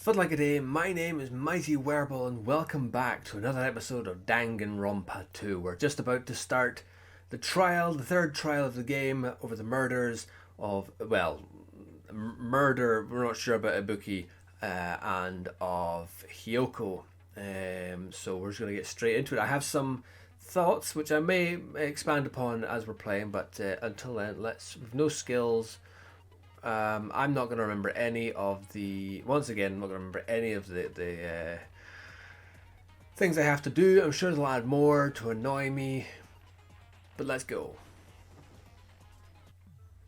Fud like a day, my name is Mighty Wereball and welcome back to another episode of Danganronpa 2. We're just about to start the third trial of the game over the murders of, murder, we're not sure about Ibuki, and of Hyoko. So we're just going to get straight into it. I have some thoughts which I may expand upon as we're playing, but until then, with no skills. I'm not going to remember any of the... Once again, I'm not going to remember any of the things I have to do. I'm sure they'll add more to annoy me. But let's go.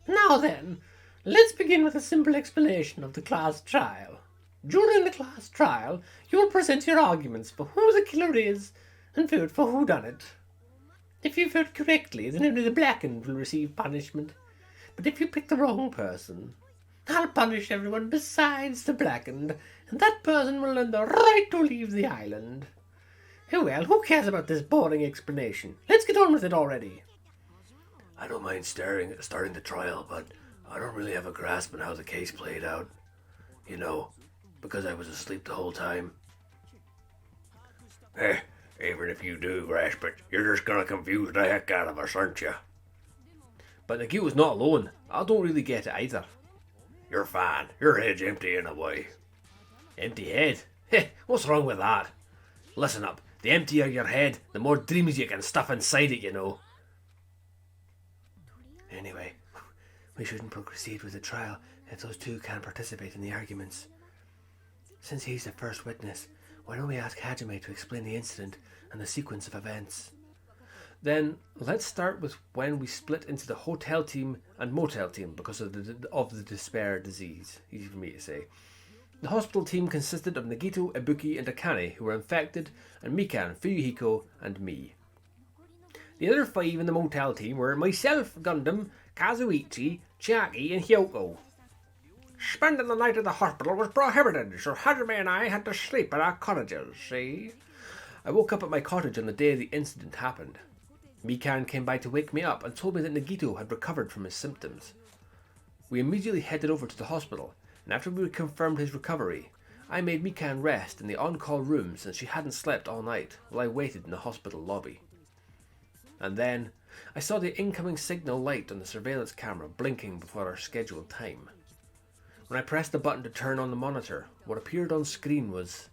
Now then, let's begin with a simple explanation of the class trial. During the class trial, you will present your arguments for who the killer is and vote for who done it. If you vote correctly, then only the blackened will receive punishment. But if you pick the wrong person, I'll punish everyone besides the blackened, and that person will earn the right to leave the island. Oh well, who cares about this boring explanation? Let's get on with it already. I don't mind starting the trial, but I don't really have a grasp on how the case played out. You know, because I was asleep the whole time. Even if you do grasp it, you're just gonna confuse the heck out of us, aren't you? But Nagito's not alone. I don't really get it either. You're fine. Your head's empty in a way. Empty head? Heh, what's wrong with that? Listen up. The emptier your head, the more dreams you can stuff inside it, you know. Anyway, we shouldn't proceed with the trial if those two can't participate in the arguments. Since he's the first witness, why don't we ask Hajime to explain the incident and the sequence of events? Then let's start with when we split into the hotel team and motel team because of the despair disease. Easy for me to say. The hospital team consisted of Nagito, Ibuki, and Akane, who were infected, and Mikan, Fuyuhiko, and me. The other five in the motel team were myself, Gundam, Kazuichi, Chiaki, and Hyoko. Spending the night at the hospital was prohibited, so Hajime and I had to sleep at our cottages, see? I woke up at my cottage on the day the incident happened. Mikan came by to wake me up and told me that Nagito had recovered from his symptoms. We immediately headed over to the hospital, and after we confirmed his recovery, I made Mikan rest in the on-call room since she hadn't slept all night while I waited in the hospital lobby. And then, I saw the incoming signal light on the surveillance camera blinking before our scheduled time. When I pressed the button to turn on the monitor, what appeared on screen was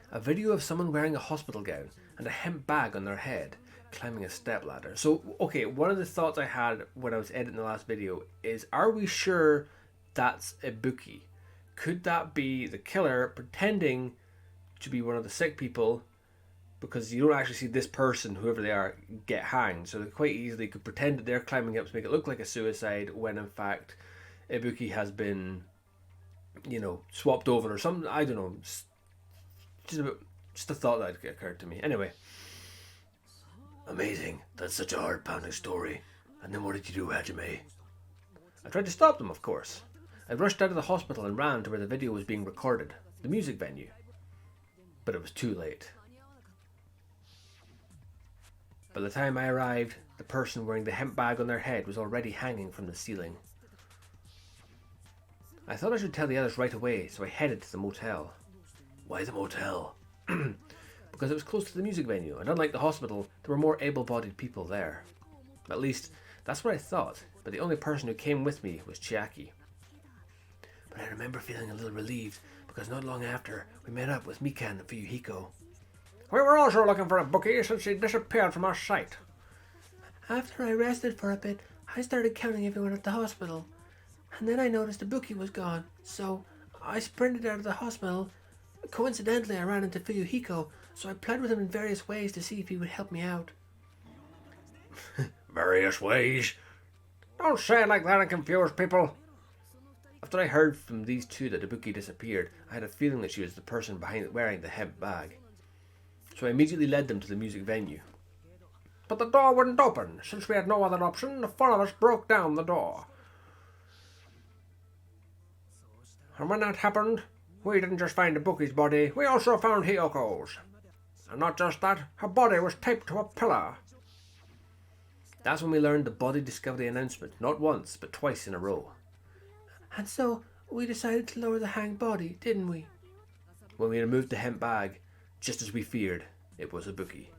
a video of someone wearing a hospital gown and a hemp bag on their head, climbing a stepladder. So, okay, one of the thoughts I had when I was editing the last video is, are we sure that's Ibuki? Could that be the killer pretending to be one of the sick people, because you don't actually see this person, whoever they are, get hanged, so they quite easily could pretend that they're climbing up to make it look like a suicide, when in fact Ibuki has been, swapped over or something. I don't know. Just a thought that occurred to me. Anyway. Amazing. That's such a heart-pounding story. And then what did you do, Hajime? I tried to stop them, of course. I rushed out of the hospital and ran to where the video was being recorded, the music venue. But it was too late. By the time I arrived, the person wearing the hemp bag on their head was already hanging from the ceiling. I thought I should tell the others right away, so I headed to the motel. Why the motel? Because it was close to the music venue, and unlike the hospital, there were more able-bodied people there. At least, that's what I thought, but the only person who came with me was Chiaki. But I remember feeling a little relieved, because not long after, we met up with Mikan and Fuyuhiko. We were also looking for Ibuki since she disappeared from our sight. After I rested for a bit, I started counting everyone at the hospital, and then I noticed Ibuki was gone, so I sprinted out of the hospital. Coincidentally, I ran into Fuyuhiko, so I played with him in various ways to see if he would help me out. Various ways? Don't say it like that and confuse people. After I heard from these two that Ibuki disappeared, I had a feeling that she was the person behind wearing the hemp bag. So I immediately led them to the music venue. But the door wouldn't open. Since we had no other option, the four of us broke down the door. And when that happened, we didn't just find Ibuki's body, we also found Hyoko's. And not just that, her body was taped to a pillar. That's when we learned the body discovery announcement, not once, but twice in a row. And so, We decided to lower the hanged body, didn't we? When we removed the hemp bag, just as we feared, it was a bookie.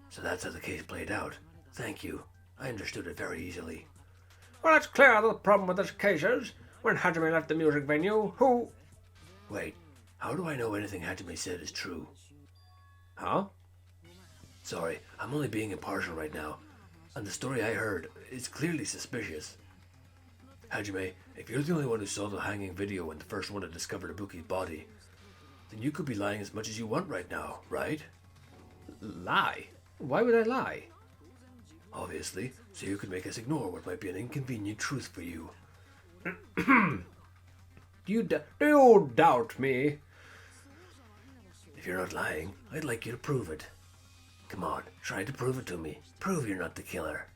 So that's how the case played out. Thank you. I understood it very easily. Well, it's clear the problem with this case is, when Hajime left the music venue, who... Wait, how do I know anything Hajime said is true? Huh? Sorry, I'm only being impartial right now, and the story I heard is clearly suspicious. Hajime, if you're the only one who saw the hanging video and the first one to discover Ibuki's body, then you could be lying as much as you want right now, right? Lie? Why would I lie? Obviously, so you could make us ignore what might be an inconvenient truth for you. Do you doubt me? If you're not lying, I'd like you to prove it. Come on, try to prove it to me. Prove you're not the killer.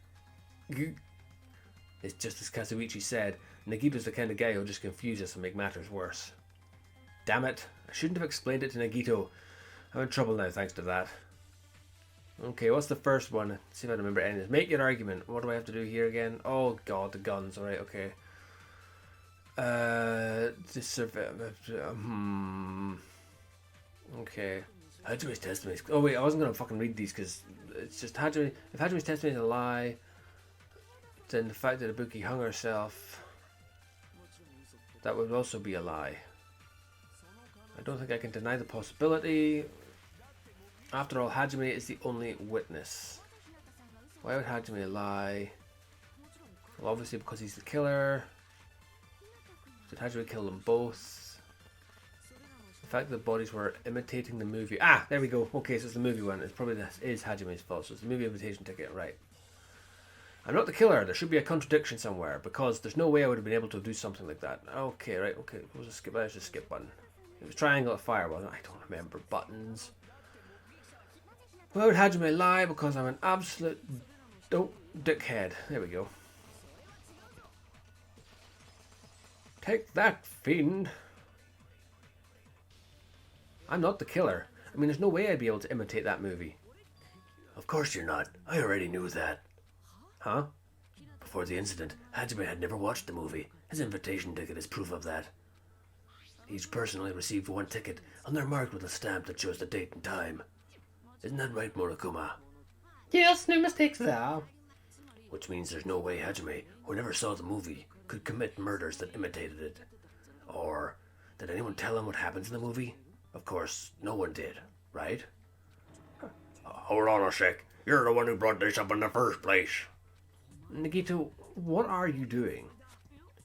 It's just as Kazuichi said, Nagito's the kind of guy who'll just confuse us and make matters worse. Damn it, I shouldn't have explained it to Nagito. I'm in trouble now thanks to that. Okay, what's the first one? Let's see if I remember any of this. Make your argument. What do I have to do here again? Oh god, the guns. Alright, okay. Okay. Hajime's testimony. Oh wait, I wasn't gonna fucking read these because it's just Hajime. If Hajime's testimony is a lie, then the fact that Ibuki hung herself, that would also be a lie. I don't think I can deny the possibility. After all, Hajime is the only witness. Why would Hajime lie? Well, obviously because he's the killer. Did Hajime kill them both? The fact that the bodies were imitating the movie. Ah, there we go. Okay, so it's the movie one. It's probably this is Hajime's fault. So it's the movie invitation ticket, right? I'm not the killer. There should be a contradiction somewhere because there's no way I would have been able to do something like that. Okay, right. Okay, we'll just skip. Let's just skip button. It was triangle of fire, wasn't it? I don't remember buttons. Why would Hajime lie? Because I'm an absolute dickhead. There we go. Take that, fiend. I'm not the killer. I mean, there's no way I'd be able to imitate that movie. Of course you're not. I already knew that. Huh? Before the incident, Hajime had never watched the movie. His invitation ticket is proof of that. Each personally received one ticket, and they're marked with a stamp that shows the date and time. Isn't that right, Murakuma? Yes, no mistakes there. Which means there's no way Hajime, who never saw the movie, could commit murders that imitated it. Or, did anyone tell him what happens in the movie? Of course, no one did, right? Hold on a sec. You're the one who brought this up in the first place. Nagito, what are you doing?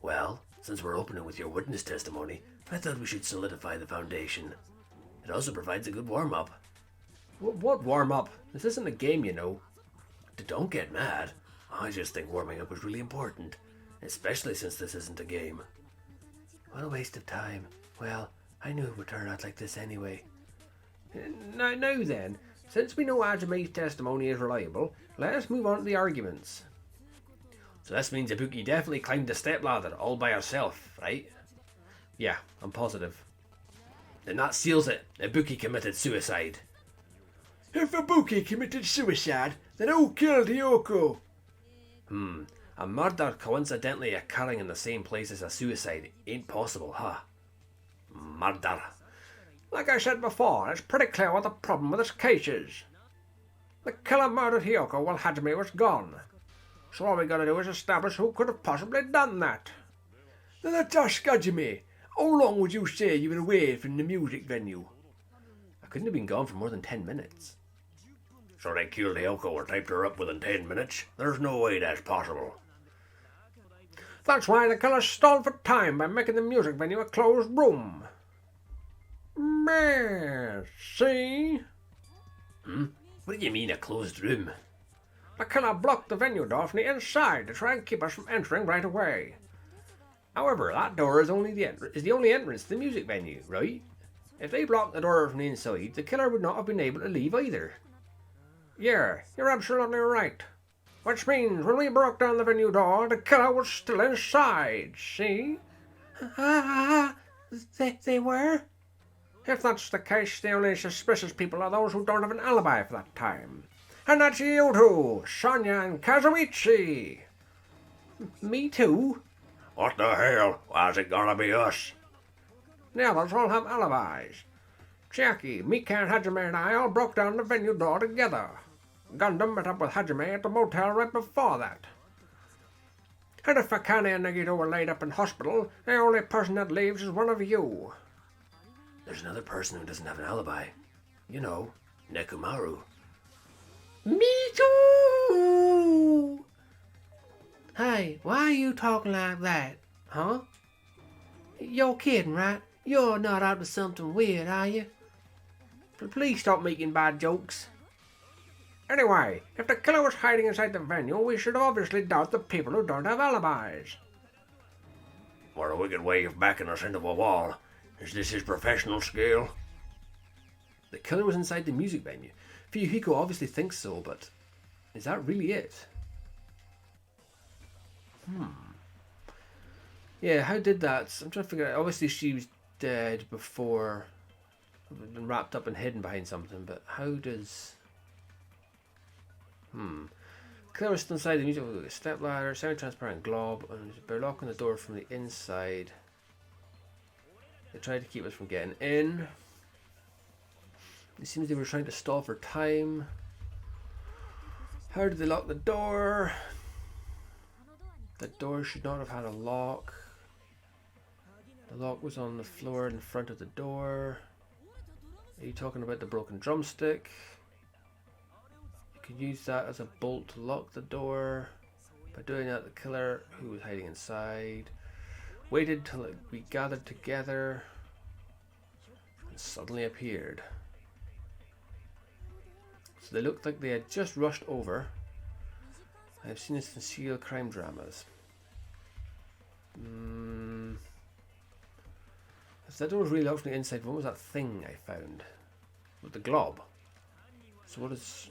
Well, since we're opening with your witness testimony, I thought we should solidify the foundation. It also provides a good warm-up. What warm-up? This isn't a game, you know. Don't get mad. I just think warming up is really important, especially since this isn't a game. What a waste of time. Well, I knew it would turn out like this anyway. Now then, since we know Hajime's testimony is reliable, let us move on to the arguments. So this means Ibuki definitely climbed the stepladder all by herself, right? Yeah, I'm positive. Then that seals it. Ibuki committed suicide. If Ibuki committed suicide, then who killed Hyoko? A murder coincidentally occurring in the same place as a suicide ain't possible, huh? Murder. Like I said before, it's pretty clear what the problem with this case is. The killer murdered Hyoko while Hajime was gone. So all we gotta do is establish who could have possibly done that. Then let's ask Hajime. How long would you say you were away from the music venue? I couldn't have been gone for more than 10 minutes. So they killed Hyoko or typed her up within 10 minutes? There's no way that's possible. That's why the killer stalled for time by making the music venue a closed room. Man, see? What do you mean, a closed room? The killer blocked the venue door from the inside to try and keep us from entering right away. However, that door is the only entrance to the music venue, right? If they blocked the door from the inside, the killer would not have been able to leave either. Yeah, you're absolutely right. Which means when we broke down the venue door, the killer was still inside, see? They were? If that's the case, the only suspicious people are those who don't have an alibi for that time. And that's you two, Sonia and Kazuichi. Me too? What the hell? Why's it gonna be us? The others all have alibis. Chiaki, Mika and Hajime and I all broke down the venue door together. Gundam met up with Hajime at the motel right before that. And if Akane and Nagito were laid up in hospital, the only person that leaves is one of you. There's another person who doesn't have an alibi. You know, Nekomaru. Me too! Hey, why are you talking like that, huh? You're kidding, right? You're not up to something weird, are you? Please stop making bad jokes. Anyway, if the killer was hiding inside the venue, we should obviously doubt the people who don't have alibis. What a wicked way of backing us into a wall. Is this his professional skill? The killer was inside the music venue. Fuyuhiko obviously thinks so, but is that really it? Yeah, how did that? I'm trying to figure out. Obviously, she was dead before, been wrapped up and hidden behind something, but how does... Killer was still inside the music venue with a step ladder, semi-transparent glob, and by locking the door from the inside. They tried to keep us from getting in. It seems they were trying to stall for time. How did they lock the door? The door should not have had a lock. The lock was on the floor in front of the door. Are you talking about the broken drumstick? You could use that as a bolt to lock the door. By doing that, the killer, who was hiding inside, waited till we gathered together and suddenly appeared. So they looked like they had just rushed over. I've seen this in serial crime dramas. If that door was really locked from the inside, what was that thing I found? With the glob. So what is...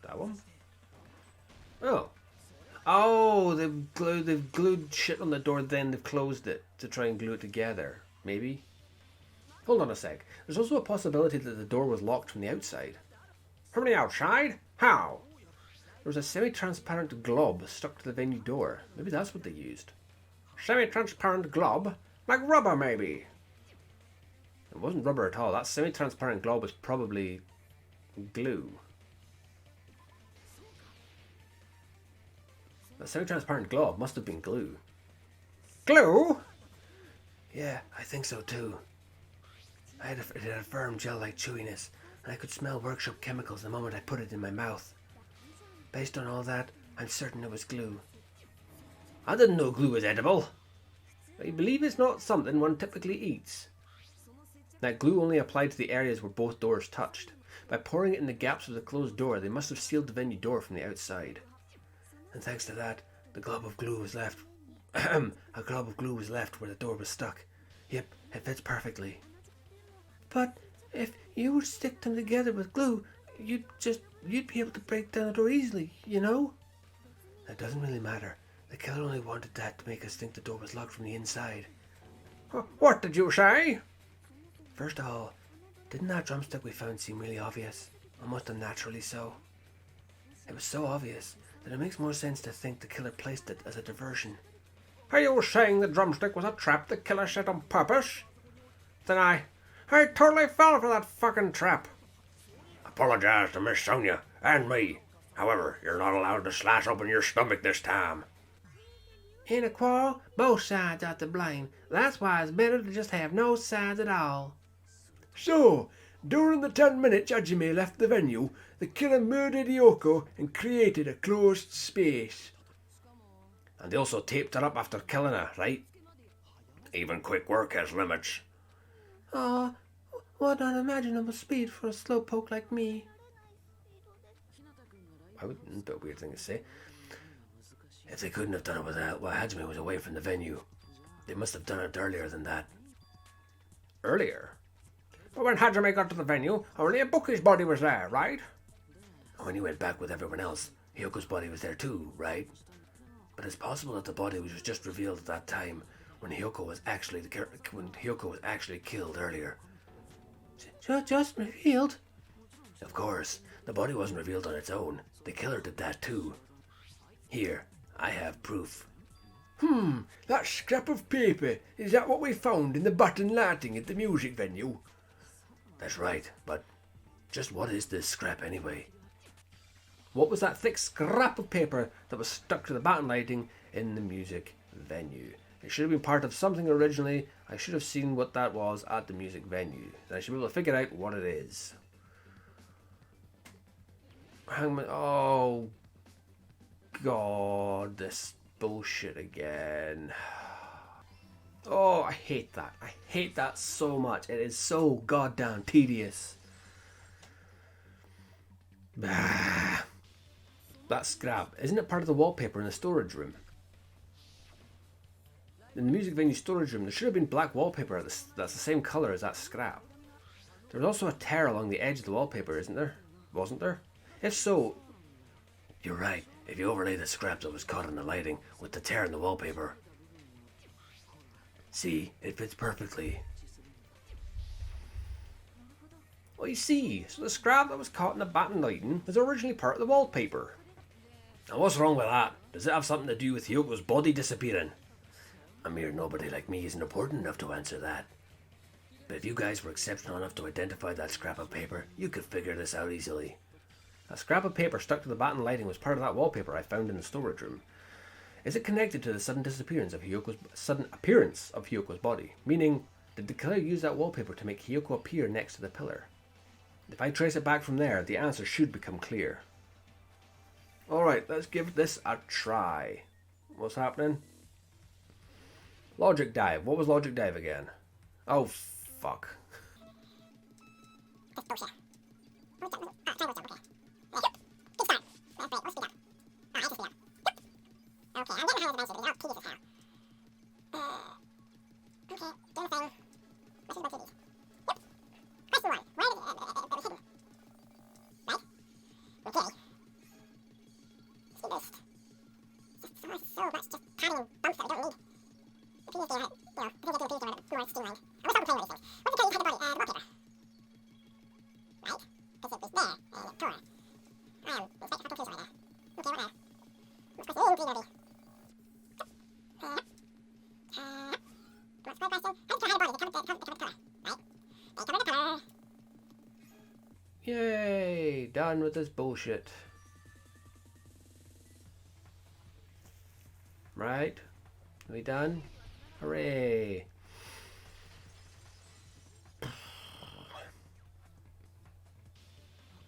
that one? Oh. Oh, they've glued shit on the door, then they've closed it to try and glue it together. Maybe? Hold on a sec. There's also a possibility that the door was locked from the outside. From the outside? How? There was a semi-transparent glob stuck to the venue door. Maybe that's what they used. Semi-transparent glob? Like rubber, maybe? It wasn't rubber at all. That semi-transparent glob was probably glue. That semi-transparent glob must have been glue. Glue? Yeah, I think so too. It had a firm gel-like chewiness, and I could smell workshop chemicals the moment I put it in my mouth. Based on all that, I'm certain it was glue. I didn't know glue was edible. I believe it's not something one typically eats. That glue only applied to the areas where both doors touched. By pouring it in the gaps of the closed door, they must have sealed the venue door from the outside. And thanks to that, the glob of glue was left. A glob of glue was left where the door was stuck. Yep, it fits perfectly. But if you would stick them together with glue, you'd be able to break down the door easily, you know? That doesn't really matter. The killer only wanted that to make us think the door was locked from the inside. What did you say? First of all, didn't that drumstick we found seem really obvious? Almost unnaturally so. It was so obvious that it makes more sense to think the killer placed it as a diversion. Are you saying the drumstick was a trap the killer set on purpose? Then I totally fell for that fucking trap. Apologize to Miss Sonia and me. However, you're not allowed to slice open your stomach this time. In a quarrel, both sides are to blame. That's why it's better to just have no sides at all. So, during the 10 minutes Hajime left the venue, the killer murdered Yoko and created a closed space. And they also taped her up after killing her, right? Even quick work has limits. What unimaginable speed for a slowpoke like me. I wouldn't, but a weird thing to say. If they couldn't have done it while Hajime was away from the venue, they must have done it earlier than that. Earlier? But when Hajime got to the venue, only Ibuki's body was there, right? When he went back with everyone else, Hyoko's body was there too, right? But it's possible that the body was just revealed at that time when Hyoko was actually killed earlier. Just revealed? Of course, the body wasn't revealed on its own. The killer did that too. Here, I have proof. That scrap of paper, is that what we found in the button lighting at the music venue? That's right, but just what is this scrap anyway? What was that thick scrap of paper that was stuck to the baton lighting in the music venue? It should have been part of something originally. I should have seen what that was at the music venue. And I should be able to figure out what it is. Hangman. Oh, God. This bullshit again. Oh, I hate that. I hate that so much. It is so goddamn tedious. Bah. That scrap. Isn't it part of the wallpaper in the storage room? In the music venue storage room, there should have been black wallpaper that's the same colour as that scrap. There's also a tear along the edge of the wallpaper, isn't there? Wasn't there? If so... You're right. If you overlay the scrap that was caught in the lighting with the tear in the wallpaper. See, it fits perfectly. Well, you see, so the scrap that was caught in the baton lighting was originally part of the wallpaper. And what's wrong with that? Does it have something to do with Yoko's body disappearing? A mere nobody like me isn't important enough to answer that. But if you guys were exceptional enough to identify that scrap of paper, you could figure this out easily. That scrap of paper stuck to the baton lighting was part of that wallpaper I found in the storage room. Is it connected to the sudden appearance of Hyoko's body? Meaning, did the killer use that wallpaper to make Hyoko appear next to the pillar? If I trace it back from there, the answer should become clear. Alright, let's give this a try. What's happening? Logic dive. What was logic dive again? Oh, fuck. Yay! Done with this bullshit. Right? Are we done? Hooray!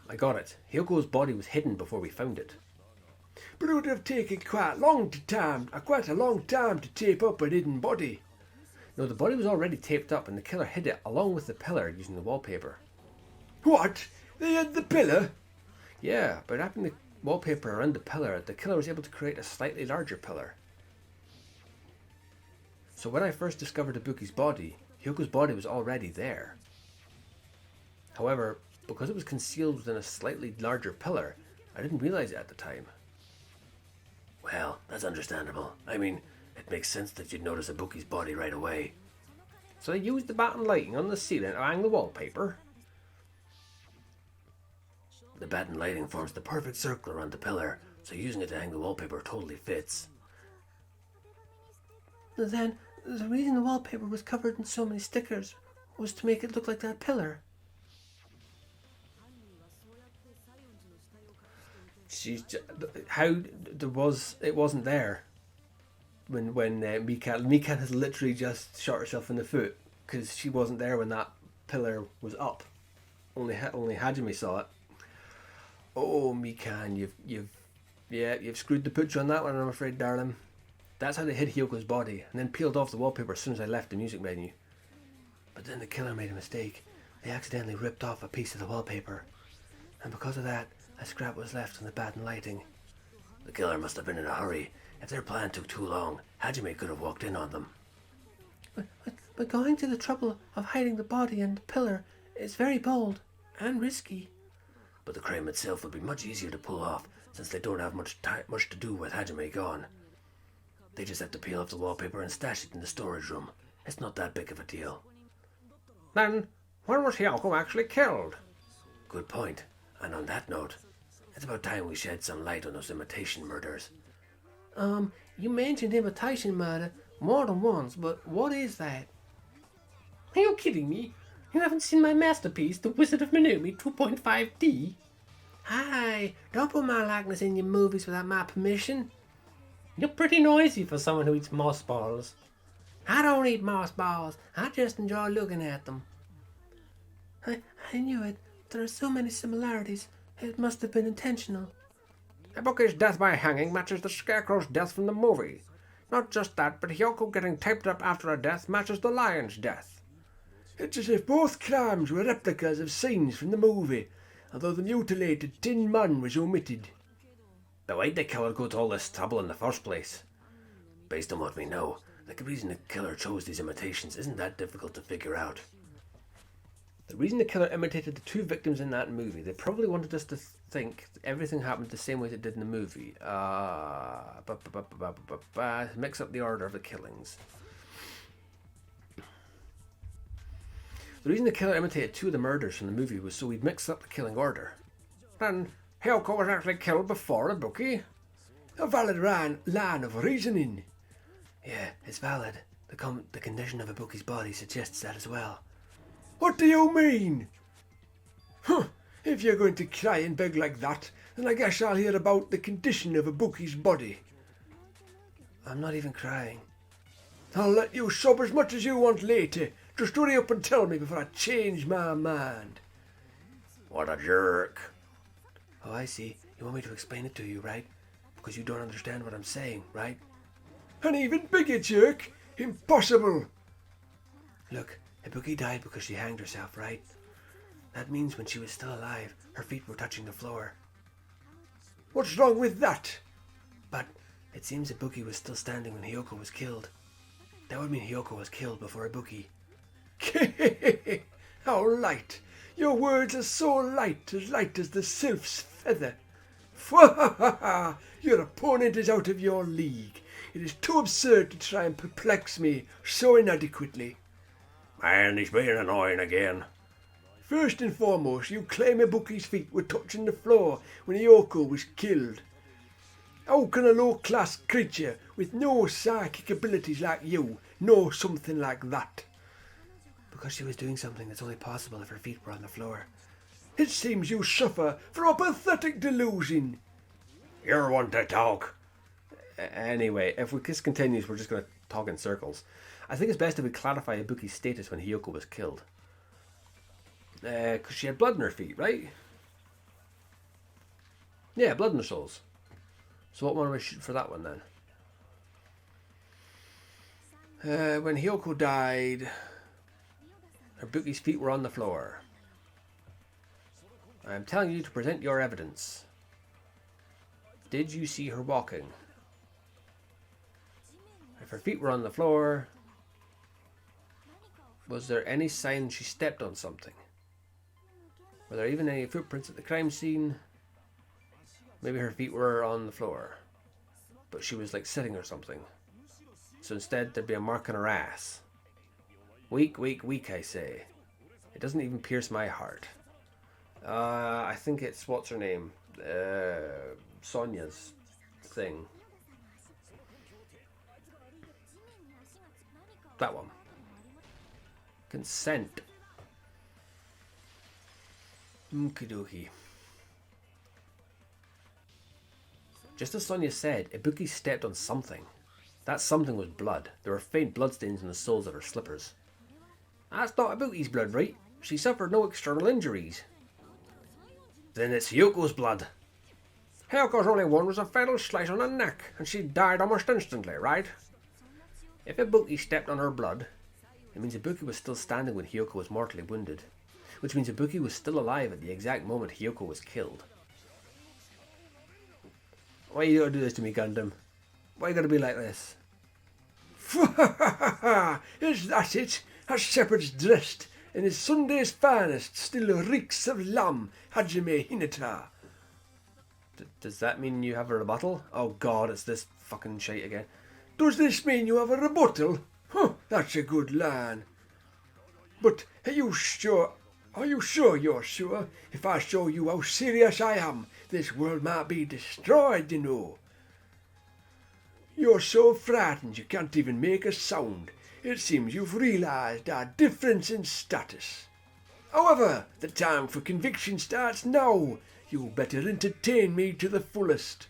I got it. Hyoko's body was hidden before we found it. But it would have taken quite a long time to tape up a hidden body. No, the body was already taped up and the killer hid it along with the pillar using the wallpaper. What? They had the pillar? Yeah, by wrapping the wallpaper around the pillar, the killer was able to create a slightly larger pillar. So when I first discovered Ibuki's body, Hyoko's body was already there. However, because it was concealed within a slightly larger pillar, I didn't realize it at the time. Well, that's understandable. I mean, it makes sense that you'd notice Ibuki's body right away. So I used the baton lighting on the ceiling to hang the wallpaper. The baton lighting forms the perfect circle around the pillar, so using it to hang the wallpaper totally fits. Then, the reason the wallpaper was covered in so many stickers was to make it look like that pillar. It wasn't there when Mikan has literally just shot herself in the foot because she wasn't there when that pillar was up. Only Hajime saw it. Oh, Mikan, you've screwed the pooch on that one, I'm afraid, darling. That's how they hid Hyoko's body and then peeled off the wallpaper as soon as I left the music venue. But then the killer made a mistake. They accidentally ripped off a piece of the wallpaper, and because of that, a scrap was left on the baton lighting. The killer must have been in a hurry. If their plan took too long, Hajime could have walked in on them. But going to the trouble of hiding the body and the pillar is very bold and risky. But the crime itself would be much easier to pull off, since they don't have much to do with Hajime gone. They just have to peel off the wallpaper and stash it in the storage room. It's not that big of a deal. Then, when was Hyoko actually killed? Good point. And on that note, it's about time we shed some light on those imitation murders. You mentioned imitation murder more than once, but what is that? Are you kidding me? You haven't seen my masterpiece, The Wizard of Minomi 2.5D? Hi, don't put my likeness in your movies without my permission. You're pretty noisy for someone who eats moss balls. I don't eat moss balls. I just enjoy looking at them. I knew it. There are so many similarities. It must have been intentional. Ibuki's death by hanging matches the Scarecrow's death from the movie. Not just that, but Hyoko getting taped up after her death matches the lion's death. It's as if both crimes were replicas of scenes from the movie, although the mutilated Tin Man was omitted. But why'd the killer go to all this trouble in the first place? Based on what we know, the reason the killer chose these imitations isn't that difficult to figure out. The reason the killer imitated the two victims in that movie, they probably wanted us to think everything happened the same way it did in the movie. Mix up the order of the killings. The reason the killer imitated two of the murders from the movie was so he'd mix up the killing order. Then Hyoko was actually killed before Ibuki. A valid line of reasoning. Yeah, it's valid. The condition of Ibuki's body suggests that as well. What do you mean? Huh, if you're going to cry and beg like that, then I guess I'll hear about the condition of Ibuki's body. I'm not even crying. I'll let you sob as much as you want later. Just hurry up and tell me before I change my mind. What a jerk. Oh, I see. You want me to explain it to you, right? Because you don't understand what I'm saying, right? An even bigger jerk? Impossible. Look, Ibuki died because she hanged herself, right? That means when she was still alive, her feet were touching the floor. What's wrong with that? But it seems Ibuki was still standing when Hyoko was killed. That would mean Hyoko was killed before Ibuki. How light! Your words are so light as the sylph's feather. Your opponent is out of your league. It is too absurd to try and perplex me so inadequately. Man, he's being annoying again. First and foremost, you claim Ibuki's feet were touching the floor when Hyoko was killed. How can a low-class creature with no psychic abilities like you know something like that? Because she was doing something that's only possible if her feet were on the floor. It seems you suffer from a pathetic delusion. You're one to talk. Anyway, if this continues, we're just going to talk in circles. I think it's best if we clarify Ibuki's status when Hyoko was killed. Because she had blood in her feet, right? Yeah, blood in the soles. So what one are we shooting for that one then? When Hyoko died, Ibuki's feet were on the floor. I am telling you to present your evidence. Did you see her walking? If her feet were on the floor, was there any sign she stepped on something? Were there even any footprints at the crime scene? Maybe her feet were on the floor, but she was like sitting or something. So instead there'd be a mark on her ass. Weak, weak, weak, I say. It doesn't even pierce my heart. I think it's, what's her name? Sonia's thing. That one. Consent. Okie Just as Sonia said, Ibuki stepped on something. That something was blood. There were faint bloodstains on the soles of her slippers. That's not Ibuki's blood, right? She suffered no external injuries. Then it's Yoko's blood. Hyoko's only one was a fatal slice on the neck, and she died almost instantly, right? If Ibuki stepped on her blood, it means Ibuki was still standing when Hyoko was mortally wounded. Which means Ibuki was still alive at the exact moment Hyoko was killed. Why are you gonna do this to me, Gundam? Why are you gonna be like this? Is that it? A shepherd's dressed in his Sunday's finest still reeks of lamb, Hajime Hinata. Does that mean you have a rebuttal? Oh god, it's this fucking shite again. Does this mean you have a rebuttal? Huh, that's a good line. But are you sure? Are you sure you're sure? If I show you how serious I am, this world might be destroyed, you know. You're so frightened you can't even make a sound. It seems you've realised our difference in status. However, the time for conviction starts now. You better entertain me to the fullest.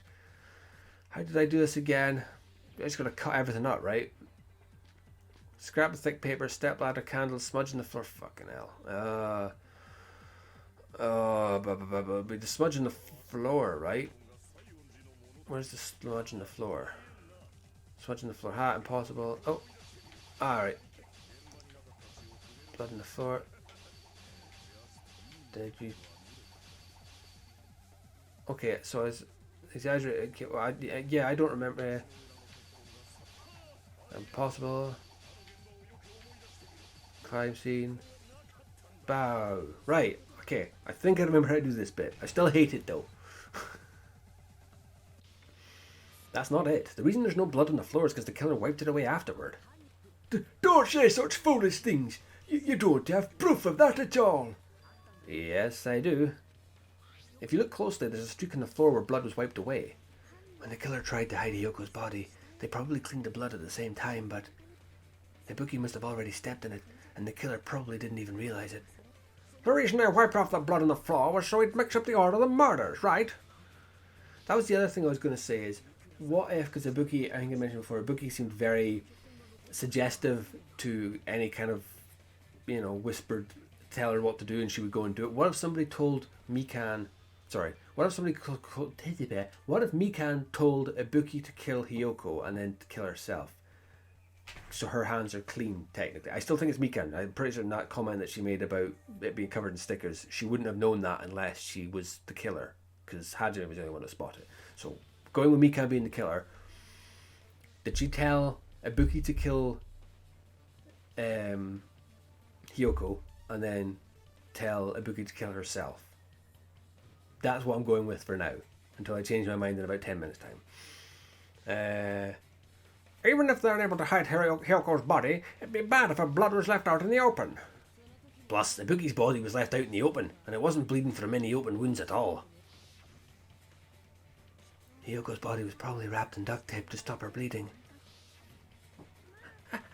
How did I do this again? I just gotta cut everything up, right? Scrap the thick paper, step ladder, candle, smudge in the floor. Fucking hell. The smudge in the floor, right? Where's the smudge in the floor? Smudge in the floor. Ha, impossible. Oh, alright. Blood in the floor. Did you... Okay, so is exaggerated. Okay, well, yeah, I don't remember. Impossible. Crime scene. Bow. Right. Okay. I think I remember how to do this bit. I still hate it though. That's not it. The reason there's no blood on the floor is because the killer wiped it away afterward. Don't say such foolish things. You don't have proof of that at all. Yes, I do. If you look closely, there's a streak on the floor where blood was wiped away. When the killer tried to hide Hiyoko's body, they probably cleaned the blood at the same time, but Ibuki must have already stepped in it, and the killer probably didn't even realize it. The reason I wiped off the blood on the floor was so he'd mix up the order of the murders, right? That was the other thing I was going to say is, what if, because Ibuki, I think I mentioned before, Ibuki seemed very suggestive to any kind of, whispered, tell her what to do and she would go and do it. What if somebody told Mikan, what if Mikan told Ibuki to kill Hiyoko and then to kill herself? So her hands are clean, technically. I still think it's Mikan. I'm pretty sure in that comment that she made about it being covered in stickers, she wouldn't have known that unless she was the killer, because Hajime was the only one that spotted it. So, going with Mikan being the killer, did she tell Ibuki to kill Hiyoko and then tell Ibuki to kill herself? That's what I'm going with for now, until I change my mind in about 10 minutes' time. Even if they're able to hide Hyoko's body, it'd be bad if her blood was left out in the open. Plus, Ibuki's body was left out in the open, and it wasn't bleeding from any open wounds at all. Hyoko's body was probably wrapped in duct tape to stop her bleeding.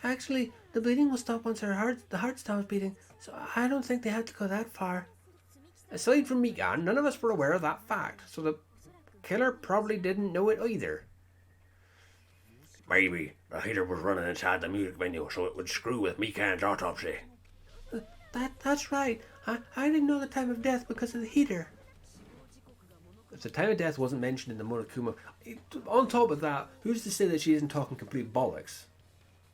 Actually, the bleeding will stop once the heart stops beating, so I don't think they had to go that far. Aside from Mikan, none of us were aware of that fact, so the killer probably didn't know it either. Maybe the heater was running inside the music venue so it would screw with Mikan's autopsy. That's right. I didn't know the time of death because of the heater. If the time of death wasn't mentioned in the Monokuma, on top of that, who's to say that she isn't talking complete bollocks?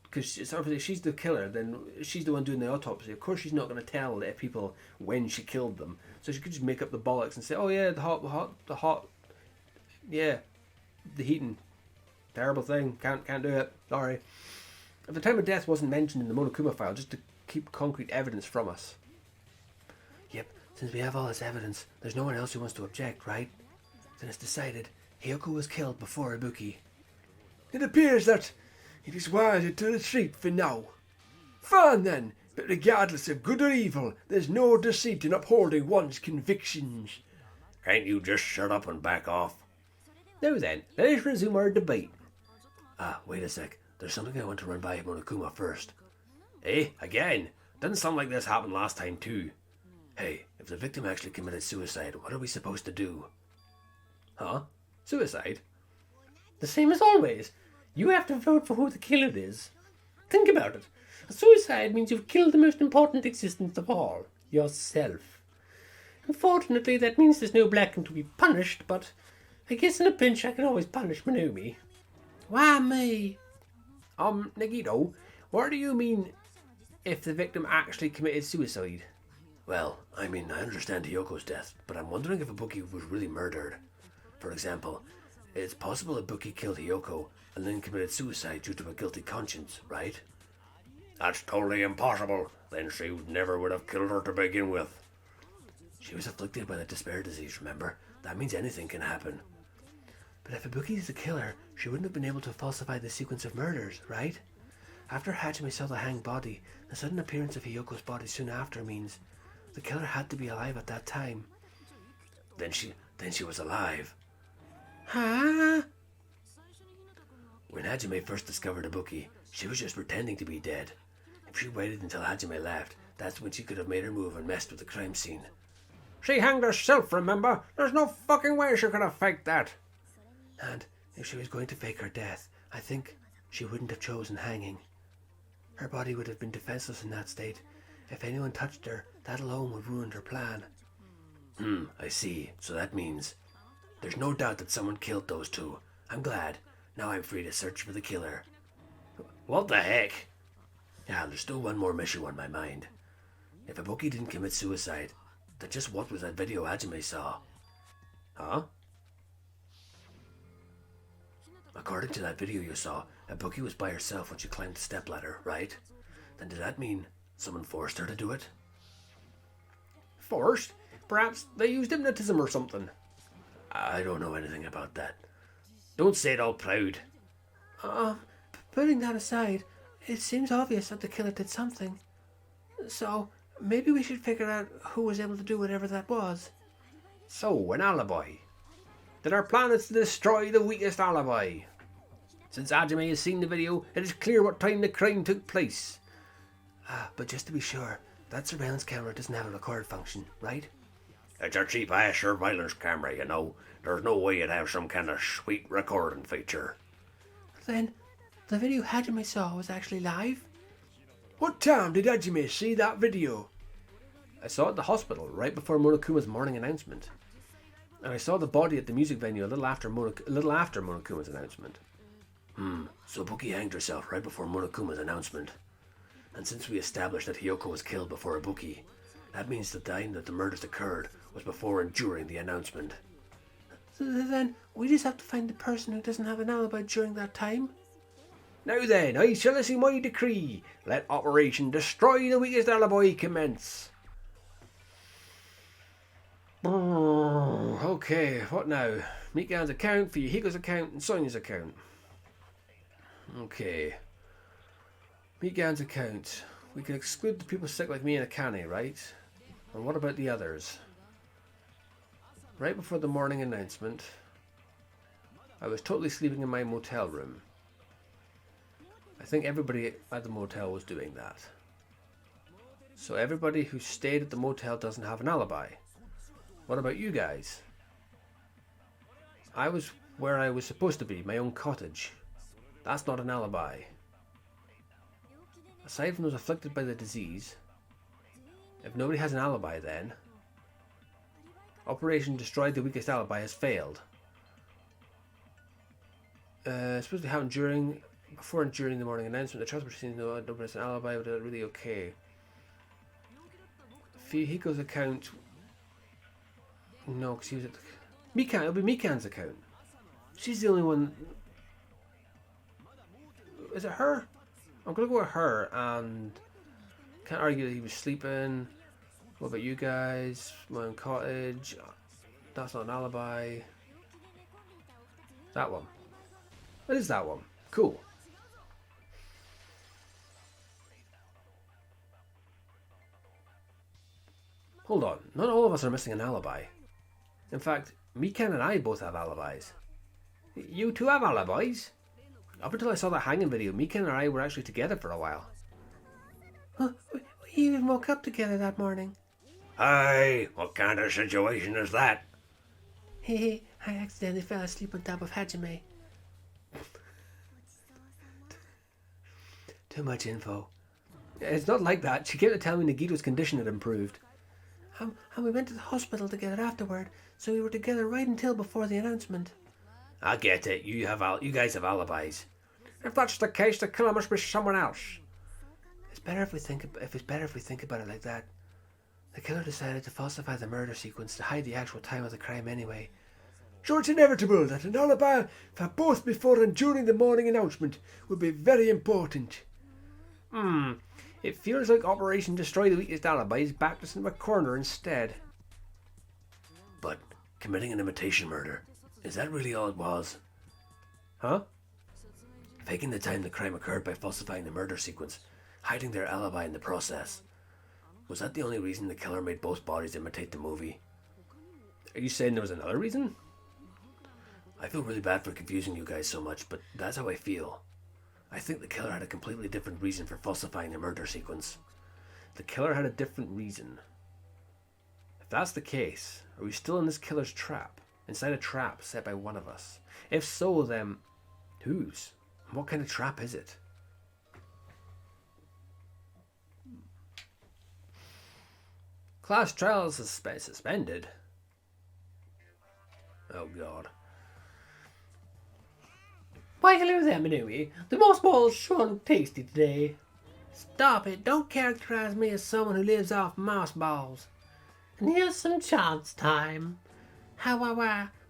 Because obviously she's the killer, then she's the one doing the autopsy. Of course she's not going to tell people when she killed them. So she could just make up the bollocks and say, oh yeah, the heating. Terrible thing, can't do it, sorry. If the time of death wasn't mentioned in the Monokuma file, just to keep concrete evidence from us. Yep, since we have all this evidence, there's no one else who wants to object, right? Then it's decided, Hiyoko was killed before Ibuki. It appears that it is wiser to retreat for now. Fine then, but regardless of good or evil, there's no deceit in upholding one's convictions. Can't you just shut up and back off? Now then, let's resume our debate. Wait a sec. There's something I want to run by Monokuma first. Eh? Again? Doesn't sound like this happened last time too. Hey, if the victim actually committed suicide, what are we supposed to do? Huh? Suicide? The same as always. You have to vote for who the killer is. Think about it. A suicide means you've killed the most important existence of all, yourself. Unfortunately, that means there's no Blacken to be punished, but I guess in a pinch I can always punish Manumi. Why me? Nagito, what do you mean if the victim actually committed suicide? Well, I mean, I understand Hiyoko's death, but I'm wondering if Ibuki was really murdered. For example, it's possible Ibuki killed Hiyoko and then committed suicide due to a guilty conscience, right? That's totally impossible. Then she never would have killed her to begin with. She was afflicted by the despair disease, remember? That means anything can happen. But if Ibuki is the killer, she wouldn't have been able to falsify the sequence of murders, right? After Hajime saw the hanged body, the sudden appearance of Hiyoko's body soon after means the killer had to be alive at that time. Then she was alive. Huh? When Hajime first discovered Ibuki, she was just pretending to be dead. If she waited until Hajime left, that's when she could have made her move and messed with the crime scene. She hanged herself, remember? There's no fucking way she could have faked that. And if she was going to fake her death, I think she wouldn't have chosen hanging. Her body would have been defenseless in that state. If anyone touched her, that alone would ruin her plan. I see. So that means there's no doubt that someone killed those two. I'm glad. Now I'm free to search for the killer. What the heck? Yeah, there's still one more mission on my mind. If Ibuki didn't commit suicide, then just what was that video Hajime saw? Huh? According to that video you saw, Ibuki was by herself when she climbed the stepladder, right? Then does that mean someone forced her to do it? Forced? Perhaps they used hypnotism or something. I don't know anything about that. Don't say it all proud. Putting that aside, it seems obvious that the killer did something. So, maybe we should figure out who was able to do whatever that was. So, an alibi. Then our plan is to destroy the weakest alibi. Since Hajime has seen the video, it is clear what time the crime took place. But just to be sure, that surveillance camera doesn't have a record function, right? It's a cheap-ass surveillance camera, you know. There's no way it'd have some kind of sweet recording feature. Then, the video Hajime saw was actually live? What time did Hajime see that video? I saw it at the hospital right before Monokuma's morning announcement. And I saw the body at the music venue a little after Monokuma's announcement. So Ibuki hanged herself right before Monokuma's announcement. And since we established that Hiyoko was killed before Ibuki, that means the time that the murders occurred was before and during the announcement. So then, we just have to find the person who doesn't have an alibi during that time? Now then, I shall issue my decree. Let Operation Destroy the Weakest Alibi commence. Okay, what now? Mikan's account, Fuyuhiko's account, and Sonya's account. Okay. Mikan's account. We can exclude the people sick like me and Akane, right? And what about the others? Right before the morning announcement, I was totally sleeping in my motel room. I think everybody at the motel was doing that. So everybody who stayed at the motel doesn't have an alibi. What about you guys? I was where I was supposed to be, my own cottage. That's not an alibi. Aside from those afflicted by the disease, if nobody has an alibi then, Operation Destroy the Weakest Alibi has failed. It's supposed to happen before and during the morning announcement. The transport seems nobody has an alibi, but they're really okay. Fuyuhiko's account, no, because he was at it'll be Mikan's account. She's the only one. Is it her? I'm gonna go with her, and can't argue that he was sleeping. What about you guys? My own cottage. That's not an alibi. That one. What is that one? Cool. Hold on. Not all of us are missing an alibi. In fact, Mikan and I both have alibis. You two have alibis? Up until I saw that hanging video, Mikan and I were actually together for a while. We even woke up together that morning. Hey, what kind of situation is that? Hey, I accidentally fell asleep on top of Hajime. Too much info. It's not like that. She came to tell me Nagito's condition had improved. And we went to the hospital together afterward, so we were together right until before the announcement. I get it. You guys have alibis. If that's the case, the killer must be someone else. It's better if we think about it like that. The killer decided to falsify the murder sequence to hide the actual time of the crime anyway. So it's inevitable that an alibi for both before and during the morning announcement would be very important. It feels like Operation Destroy the Weakest Alibi is backed us into a corner instead. But committing an imitation murder, is that really all it was? Huh? Faking the time the crime occurred by falsifying the murder sequence, hiding their alibi in the process. Was that the only reason the killer made both bodies imitate the movie? Are you saying there was another reason? I feel really bad for confusing you guys so much, but that's how I feel. I think the killer had a completely different reason for falsifying the murder sequence. The killer had a different reason. If that's the case, are we still in this killer's trap? Inside a trap set by one of us? If so, then whose? And what kind of trap is it? Class trial is suspended. Oh God. Why, hello there, Minui. The moss balls sure look tasty today. Stop it. Don't characterize me as someone who lives off moss balls. And here's some chance time. How,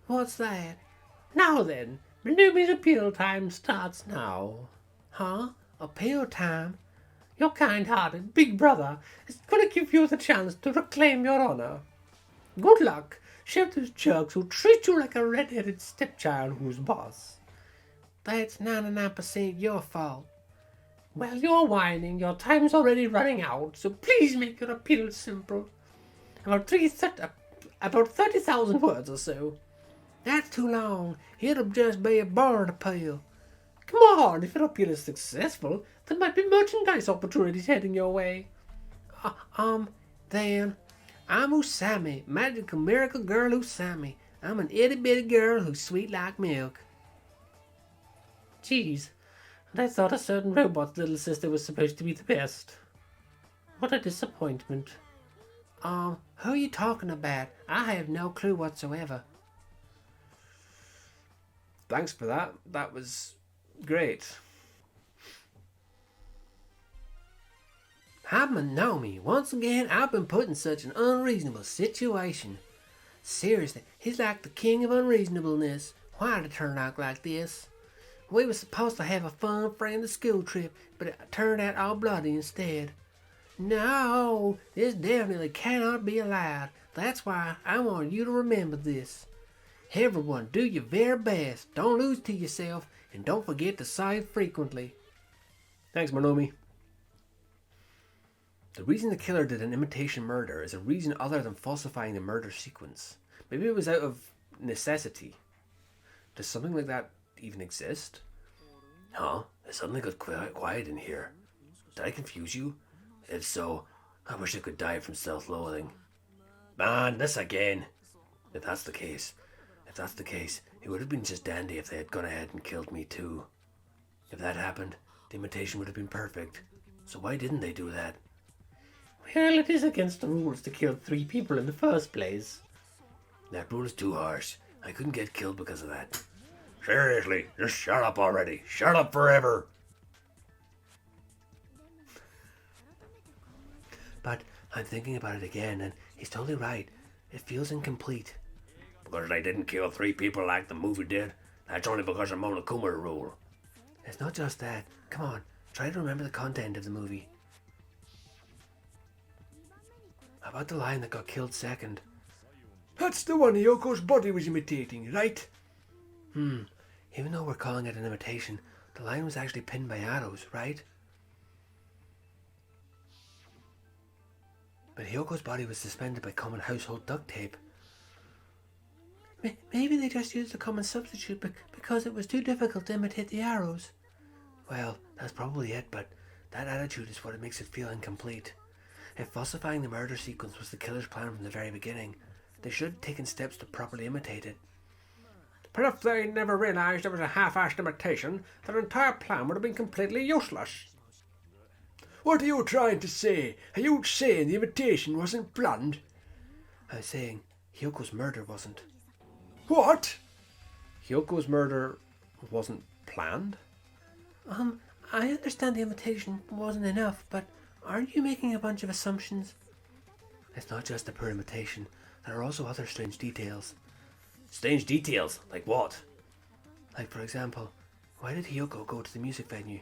what's that? Now then, Minui's appeal time starts now. Huh? Appeal time? Your kind-hearted big brother is going to give you the chance to reclaim your honor. Good luck. Show those jerks who treat you like a red-headed stepchild who's boss. That's 99% your fault. Well, you're whining. Your time's already running out, so please make your appeal simple. About 30,000 words or so. That's too long. It'll just be a board appeal. Come on, if your appeal is successful, there might be merchandise opportunities heading your way. Then, I'm Usami, magical miracle girl Usami. I'm an itty-bitty girl who's sweet like milk. Geez, and I thought a certain robot's little sister was supposed to be the best. What a disappointment. Who are you talking about? I have no clue whatsoever. Thanks for that. That was great. I'm Manomi. Once again, I've been put in such an unreasonable situation. Seriously, he's like the king of unreasonableness. Why did it turn out like this? We were supposed to have a fun friendly school trip, but it turned out all bloody instead. No, this definitely cannot be allowed. That's why I want you to remember this. Everyone, do your very best. Don't lose to yourself, and don't forget to save frequently. Thanks, Manomi. The reason the killer did an imitation murder is a reason other than falsifying the murder sequence. Maybe it was out of necessity. Does something like that even exist? Huh? It suddenly got quiet in here. Did I confuse you? If so, I wish I could die from self-loathing. Man, this again. If that's the case, it would have been just dandy if they had gone ahead and killed me too. If that happened, the imitation would have been perfect. So why didn't they do that? Well, it is against the rules to kill 3 people in the first place. That rule is too harsh. I couldn't get killed because of that. Seriously, just shut up already. Shut up forever. But I'm thinking about it again, and he's totally right. It feels incomplete. Because they didn't kill 3 people like the movie did? That's only because of Monokuma rule. It's not just that. Come on, try to remember the content of the movie. How about the line that got killed second? That's the one Yoko's body was imitating, right? Even though we're calling it an imitation, the line was actually pinned by arrows, right? But Hyoko's body was suspended by common household duct tape. Maybe they just used a common substitute because it was too difficult to imitate the arrows. Well, that's probably it, but that attitude is what makes it feel incomplete. If falsifying the murder sequence was the killer's plan from the very beginning, they should have taken steps to properly imitate it. But if they never realised it was a half-assed imitation, their entire plan would have been completely useless. What are you trying to say? Are you saying the imitation wasn't planned? I was saying Hyoko's murder wasn't. What? Hyoko's murder wasn't planned? I understand the imitation wasn't enough, but aren't you making a bunch of assumptions? It's not just a pure imitation. There are also other strange details. Strange details? Like what? Like, for example, why did Hyoko go to the music venue?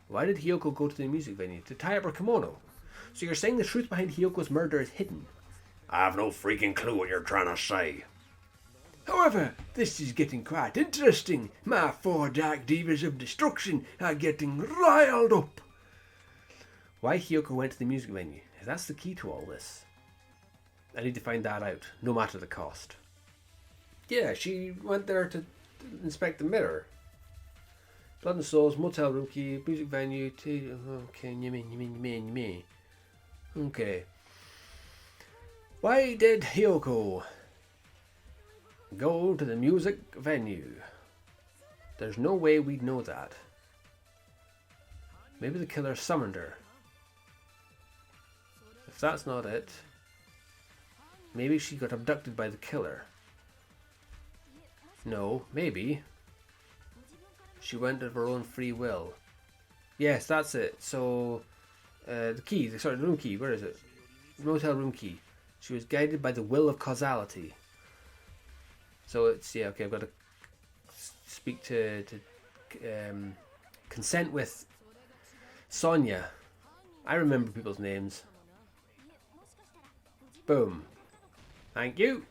Why did Hyoko go to the music venue? To tie up her kimono? So you're saying the truth behind Hyoko's murder is hidden? I have no freaking clue what you're trying to say. However, this is getting quite interesting. My 4 dark divas of destruction are getting riled up. Why Hyoko went to the music venue? If that's the key to all this, I need to find that out, no matter the cost. Yeah, she went there to inspect the mirror. Blood and Souls, motel room key, music venue, okay, you mean. Okay. Why did Hyoko go to the music venue? There's no way we'd know that. Maybe the killer summoned her. If that's not it, maybe she got abducted by the killer. No, maybe she went of her own free will. Yes, that's it. So, the key, sorry, the room key, where is it? Motel room key. She was guided by the will of causality. So it's, yeah, okay, I've got to speak to consent with Sonia. I remember people's names. Boom. Thank you.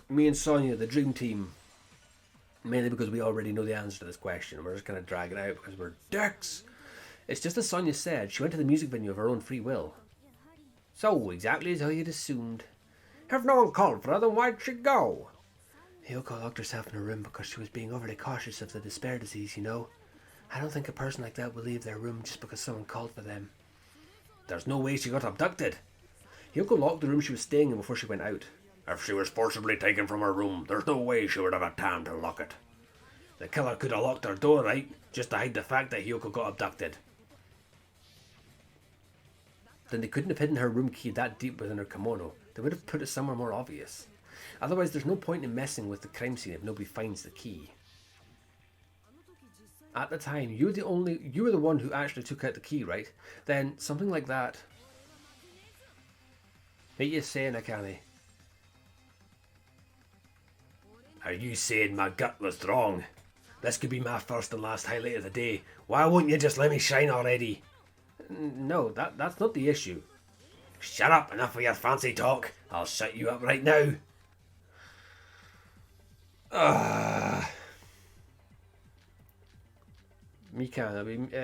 Me and Sonia, the dream team. Mainly because we already know the answer to this question. We're just going to drag it out because we're dicks. It's just as Sonia said, she went to the music venue of her own free will. So, exactly as how you'd assumed. If no one called for her, then why'd she go? Hyoko locked herself in her room because she was being overly cautious of the despair disease, you know. I don't think a person like that will leave their room just because someone called for them. There's no way she got abducted. Hyoko locked the room she was staying in before she went out. If she was forcibly taken from her room, there's no way she would have had time to lock it. The killer could have locked her door, right? Just to hide the fact that Hyoko got abducted. Then they couldn't have hidden her room key that deep within her kimono. They would have put it somewhere more obvious. Otherwise, there's no point in messing with the crime scene if nobody finds the key. At the time, you were the one who actually took out the key, right? Then something like that. What you saying, Akane? Are you saying my gut was wrong? This could be my first and last highlight of the day. Why won't you just let me shine already? No, that's not the issue. Shut up, enough of your fancy talk. I'll shut you up right now.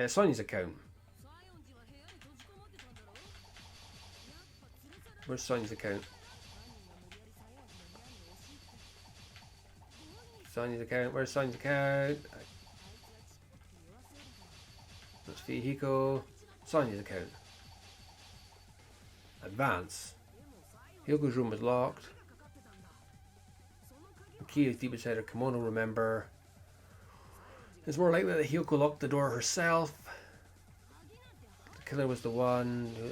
Sonia's account. Where's Sonia's account? Sonia's account. Where's Sonia's account? That's Hiko. Sonia's account. Advance. Hyoko's room was locked. The key is deep inside her kimono, remember. It's more likely that Hyoko locked the door herself. The killer was the one who...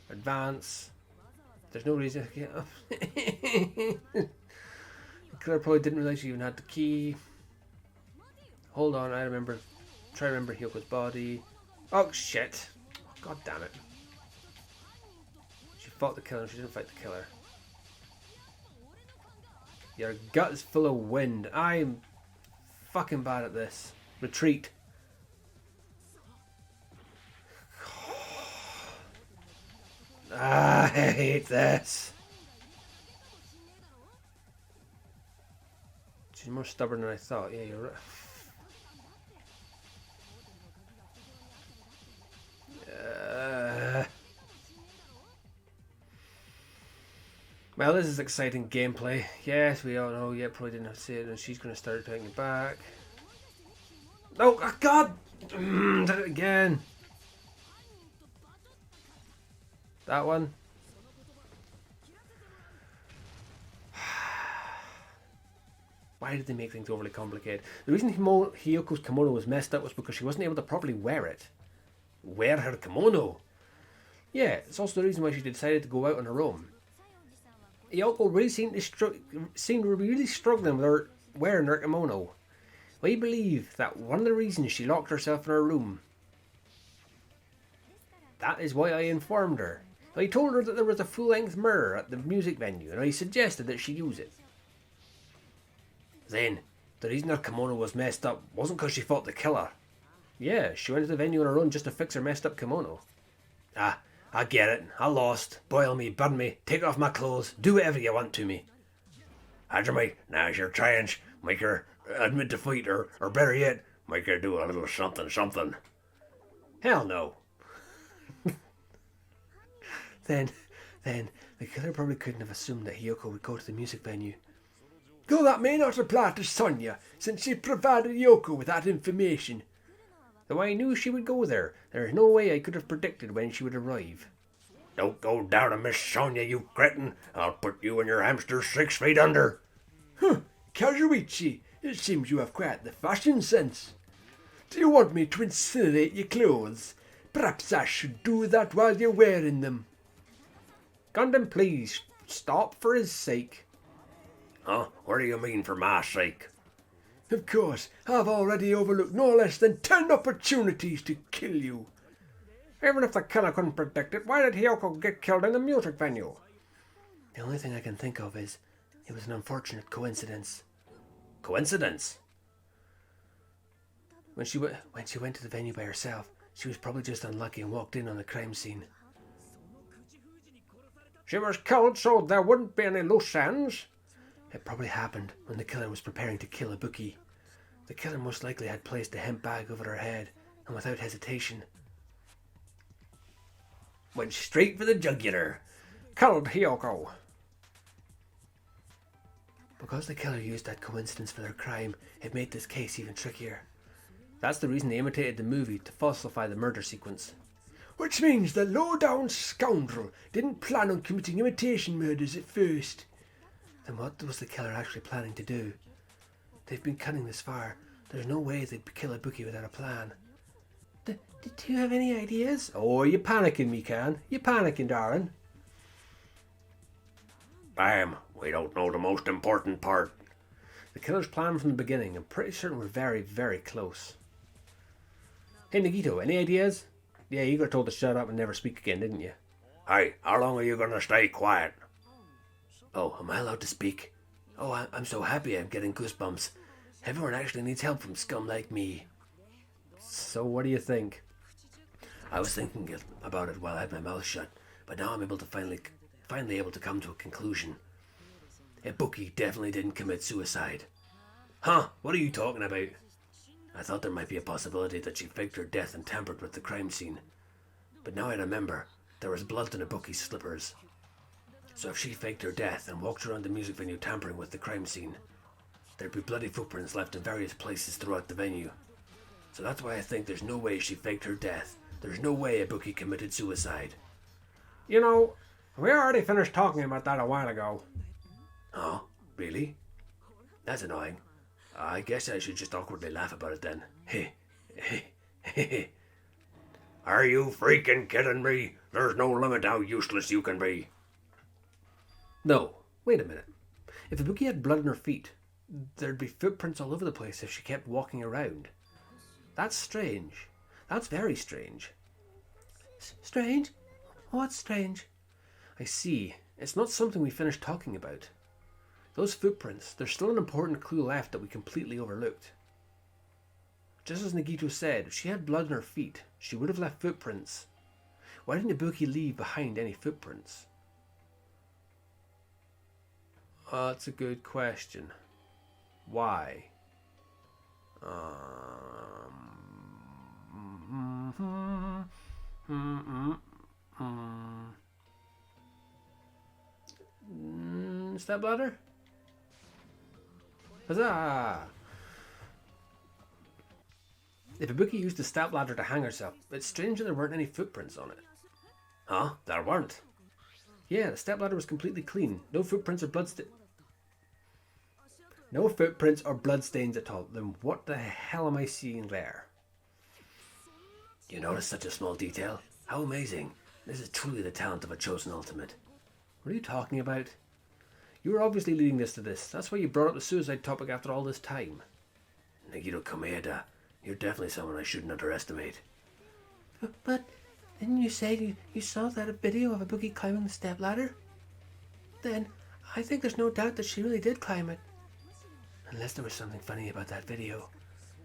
Advance. There's no reason to get up. The killer probably didn't realize she even had the key. Hold on, I remember. Try to remember Hyoko's body. Oh shit! Oh, God damn it! She fought the killer. She didn't fight the killer. Your gut is full of wind. I'm fucking bad at this. Retreat. I hate this. She's more stubborn than I thought. Yeah, you're right. Well, this is exciting gameplay. Yes, we all know. Yeah, probably didn't have to say it. And she's going to start taking it back. Oh, God! Did it again. That one. Why did they make things overly complicated? The reason Hyoko's kimono was messed up was because she wasn't able to properly wear it. Wear her kimono? Yeah, it's also the reason why she decided to go out on her own. Hyoko really seemed really struggling with her wearing her kimono. We believe that one of the reasons she locked herself in her room. That is why I informed her. I told her that there was a full-length mirror at the music venue, and I suggested that she use it. Then, the reason her kimono was messed up wasn't because she fought the killer. Yeah, she went to the venue on her own just to fix her messed up kimono. Ah, I get it. I lost. Boil me, burn me, take off my clothes, do whatever you want to me. Hajime, now's your chance. Make her admit defeat, or better yet, make her do a little something. Hell no. Then the killer probably couldn't have assumed that Hiyoko would go to the music venue. Though that may not apply to Sonia, since she provided Yoko with that information. Though I knew she would go there, there's no way I could have predicted when she would arrive. Don't go down to Miss Sonia, you cretin. I'll put you and your hamster 6 feet under. Huh, Kazuichi, it seems you have quite the fashion sense. Do you want me to incinerate your clothes? Perhaps I should do that while you're wearing them. Gundam, please, stop for his sake. Huh? What do you mean for my sake? Of course, I've already overlooked no less than 10 opportunities to kill you. Even if the killer couldn't predict it, why did Hiyoko get killed in the music venue? The only thing I can think of is it was an unfortunate coincidence. Coincidence? When she went to the venue by herself, she was probably just unlucky and walked in on the crime scene. She was killed so there wouldn't be any loose ends? It probably happened when the killer was preparing to kill Ibuki. The killer most likely had placed a hemp bag over her head, and without hesitation, Went straight for the jugular. Killed Hiyoko. because the killer used that coincidence for their crime, it made this case even trickier. That's the reason they imitated the movie, to falsify the murder sequence. Which means the low-down scoundrel didn't plan on committing imitation murders at first. Then what was the killer actually planning to do? They've been cunning this far. There's no way they'd kill Ibuki without a plan. Do you have any ideas? Oh, you're panicking, Mikan. You're panicking, darling. Bam, we don't know the most important part. The killer's plan from the beginning. I'm pretty certain we're very, very close. Hey, Nagito, any ideas? Yeah, you got told to shut up and never speak again, didn't you? Hey, how long are you gonna stay quiet? Oh, am I allowed to speak? Oh, I'm so happy I'm getting goosebumps. Everyone actually needs help from scum like me. So what do you think? I was thinking about it while I had my mouth shut, but now I'm able to finally able to come to a conclusion. Ibuki definitely didn't commit suicide. Huh? What are you talking about? I thought there might be a possibility that she faked her death and tampered with the crime scene. But now I remember, there was blood on Ibuki's slippers. So if she faked her death and walked around the music venue tampering with the crime scene, there'd be bloody footprints left in various places throughout the venue. So that's why I think there's no way she faked her death. There's no way Ibuki committed suicide. You know, we already finished talking about that a while ago. Oh, really? That's annoying. I guess I should just awkwardly laugh about it then. Heh, heh, heh. Are you freaking kidding me? There's no limit how useless you can be. No, wait a minute. If Ibuki had blood on her feet, there'd be footprints all over the place if she kept walking around. That's strange. That's very strange. Strange? What's strange? I see. It's not something we finished talking about. Those footprints, there's still an important clue left that we completely overlooked. Just as Nagito said, if she had blood on her feet, she would have left footprints. Why didn't Ibuki leave behind any footprints? That's a good question. Why? Stepladder? Huzzah! If Ibuki used the stepladder to hang herself, it's strange that there weren't any footprints on it. Huh? There weren't. Yeah, the stepladder was completely clean. No footprints or No footprints or bloodstains at all. Then what the hell am I seeing there? You notice such a small detail? How amazing. This is truly the talent of a chosen ultimate. What are you talking about? You were obviously leading this to this. That's why you brought up the suicide topic after all this time. Nagito Komeeda, you're definitely someone I shouldn't underestimate. But didn't you say you saw that video of Ibuki climbing the stepladder? Then I think there's no doubt that she really did climb it. Unless there was something funny about that video.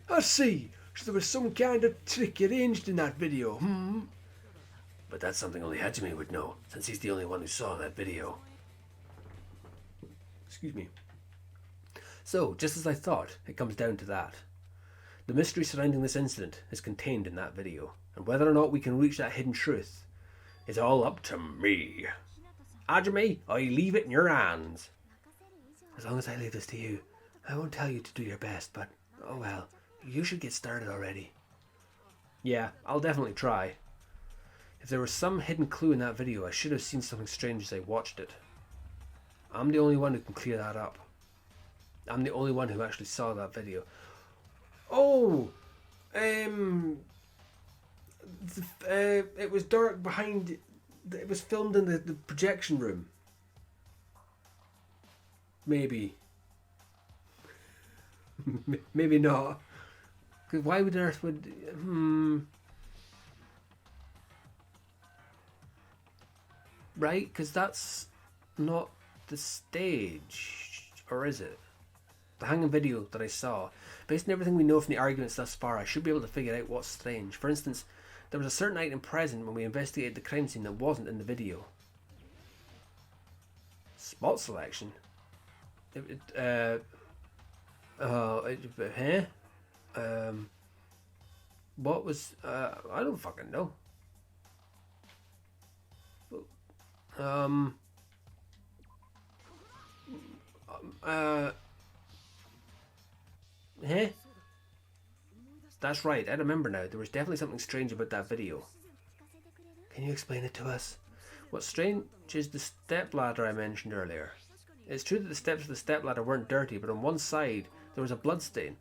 I see. So there was some kind of trick arranged in that video, But that's something only Hajime would know, since he's the only one who saw that video. Excuse me. So, just as I thought, it comes down to that. The mystery surrounding this incident is contained in that video, and whether or not we can reach that hidden truth is all up to me. Hajime, I leave it in your hands. As long as I leave this to you, I won't tell you to do your best, but, oh well, you should get started already. Yeah, I'll definitely try. If there was some hidden clue in that video, I should have seen something strange as I watched it. I'm the only one who can clear that up. I'm the only one who actually saw that video. Oh! It was dark behind... It was filmed in the projection room. Maybe. Maybe not. 'Cause why would Earth would... Right? Because that's not the stage. Or is it? The hanging video that I saw. Based on everything we know from the arguments thus far, I should be able to figure out what's strange. For instance, there was a certain item present when we investigated the crime scene that wasn't in the video. Spot selection? What was... I don't fucking know. That's right, I remember now. There was definitely something strange about that video. Can you explain it to us? What's strange is the stepladder I mentioned earlier. It's true that the steps of the stepladder weren't dirty, but on one side there was a bloodstain.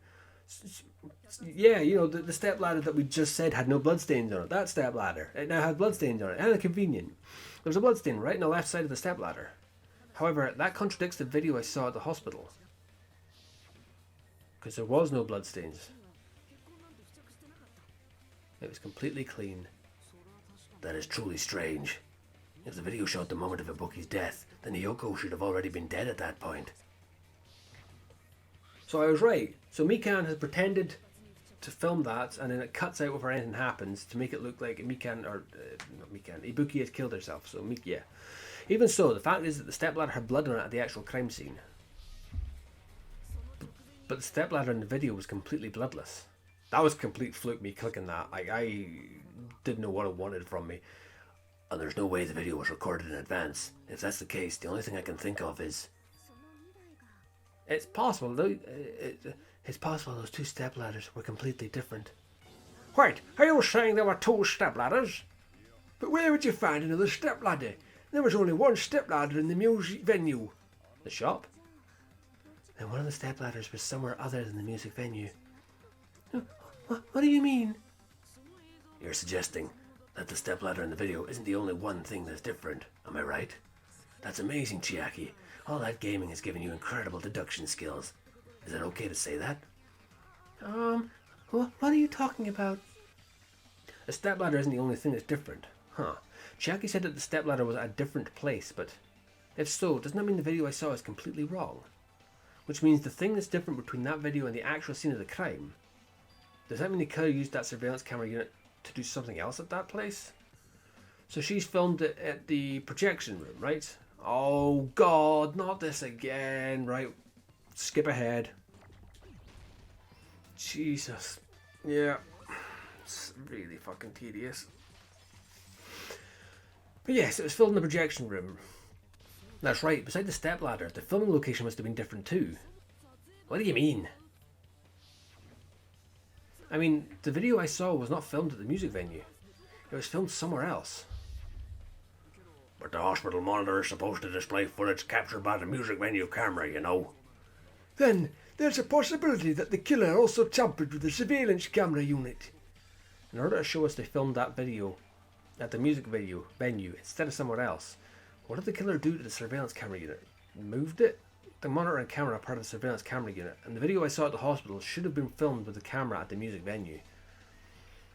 Yeah, you know, the stepladder that we just said had no bloodstains on it. That stepladder, it now had bloodstains on it. How convenient. There was a bloodstain right on the left side of the stepladder. However, that contradicts the video I saw at the hospital. Because there was no bloodstains. It was completely clean. That is truly strange. If the video showed the moment of Ibuki's death, then Hiyoko should have already been dead at that point. So I was right. So Mikan has pretended to film that, and then it cuts out before anything happens to make it look like Ibuki has killed herself. So yeah. Even so, the fact is that the stepladder had blood on it at the actual crime scene. But the stepladder in the video was completely bloodless. That was complete fluke, me clicking that. I didn't know what it wanted from me. And there's no way the video was recorded in advance. If that's the case, the only thing I can think of is... It's possible, though. It's possible those two stepladders were completely different. Wait, are you saying there were two stepladders? But where would you find another stepladder? There was only one stepladder in the music venue. The shop? And one of the stepladders was somewhere other than the music venue. What do you mean? You're suggesting that the stepladder in the video isn't the only one thing that's different, am I right? That's amazing, Chiaki. All that gaming has given you incredible deduction skills. Is it okay to say that? What are you talking about? The stepladder isn't the only thing that's different. Huh. Chiaki said that the stepladder was at a different place, but if so, doesn't that mean the video I saw is completely wrong? Which means the thing that's different between that video and the actual scene of the crime, does that mean the killer used that surveillance camera unit to do something else at that place? So she's filmed it at the projection room, right? Oh god, not this again. Right, skip ahead. Jesus. Yeah. It's really fucking tedious. But yes, it was filmed in the projection room. That's right, beside the stepladder, the filming location must have been different too. What do you mean? I mean, the video I saw was not filmed at the music venue. It was filmed somewhere else. But the hospital monitor is supposed to display footage captured by the music venue camera, you know. Then there's a possibility that the killer also tampered with the surveillance camera unit. In order to show us they filmed that video at the music venue instead of somewhere else, what did the killer do to the surveillance camera unit? Moved it? The monitor and camera are part of the surveillance camera unit, and the video I saw at the hospital should have been filmed with the camera at the music venue.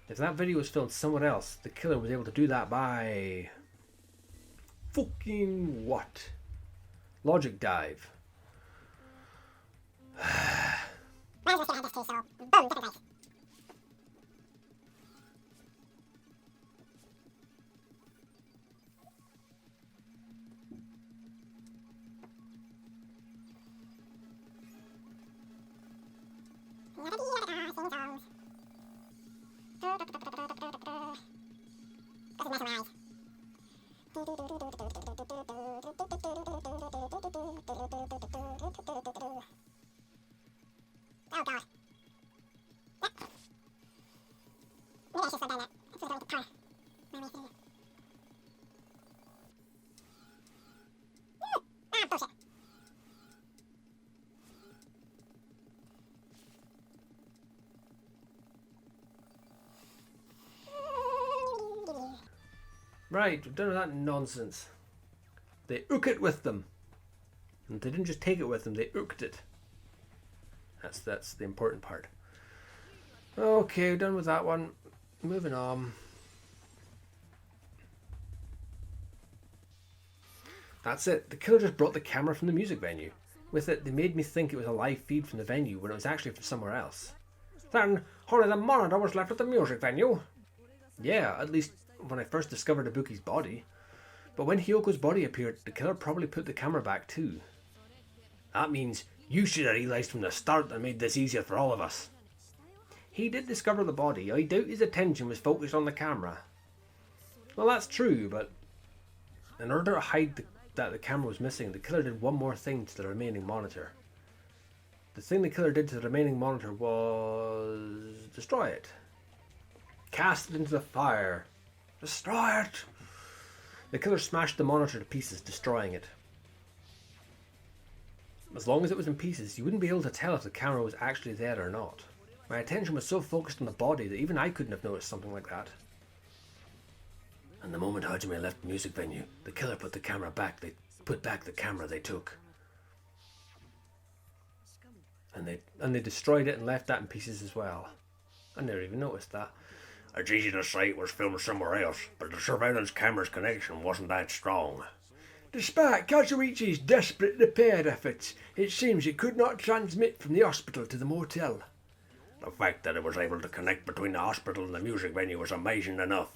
If that video was filmed somewhere else, the killer was able to do that by... fucking what? Logic dive. Right, we've done with that nonsense. They ook it with them. And they didn't just take it with them, they ooked it. That's the important part. Okay, done with that one. Moving on. That's it. The killer just brought the camera from the music venue. With it, they made me think it was a live feed from the venue when it was actually from somewhere else. Then, only the monitor was left at the music venue. Yeah, at least when I first discovered Ibuki's body. But when Hyoko's body appeared, the killer probably put the camera back too. That means you should have realised from the start and made this easier for all of us. He did discover the body. I doubt his attention was focused on the camera. Well, that's true, but in order to hide that the camera was missing, the killer did one more thing to the remaining monitor. The thing the killer did to the remaining monitor was destroy it. Cast it into the fire. Destroy it! The killer smashed the monitor to pieces, destroying it. As long as it was in pieces, you wouldn't be able to tell if the camera was actually there or not. My attention was so focused on the body that even I couldn't have noticed something like that. And the moment Hajime left the music venue, the killer put the camera back. They put back the camera they took. And they destroyed it and left that in pieces as well. I never even noticed that. It's easy to say it was filmed somewhere else, but the surveillance camera's connection wasn't that strong. Despite Kazuichi's desperate repair efforts, it seems it could not transmit from the hospital to the motel. The fact that it was able to connect between the hospital and the music venue was amazing enough.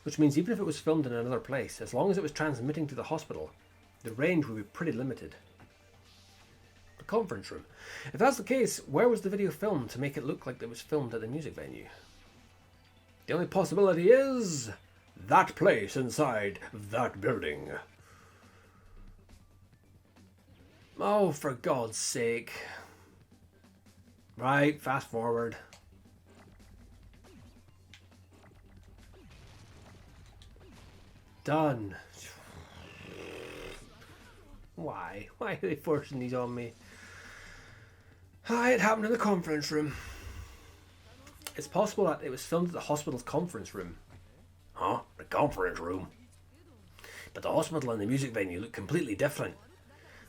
Which means even if it was filmed in another place, as long as it was transmitting to the hospital, the range would be pretty limited. The conference room. If that's the case, where was the video filmed to make it look like it was filmed at the music venue? The only possibility is that place inside that building. Oh, for God's sake. Right, fast forward. Done. Why? Why are they forcing these on me? It happened in the conference room. It's possible that it was filmed at the hospital's conference room. Huh? The conference room? But the hospital and the music venue look completely different.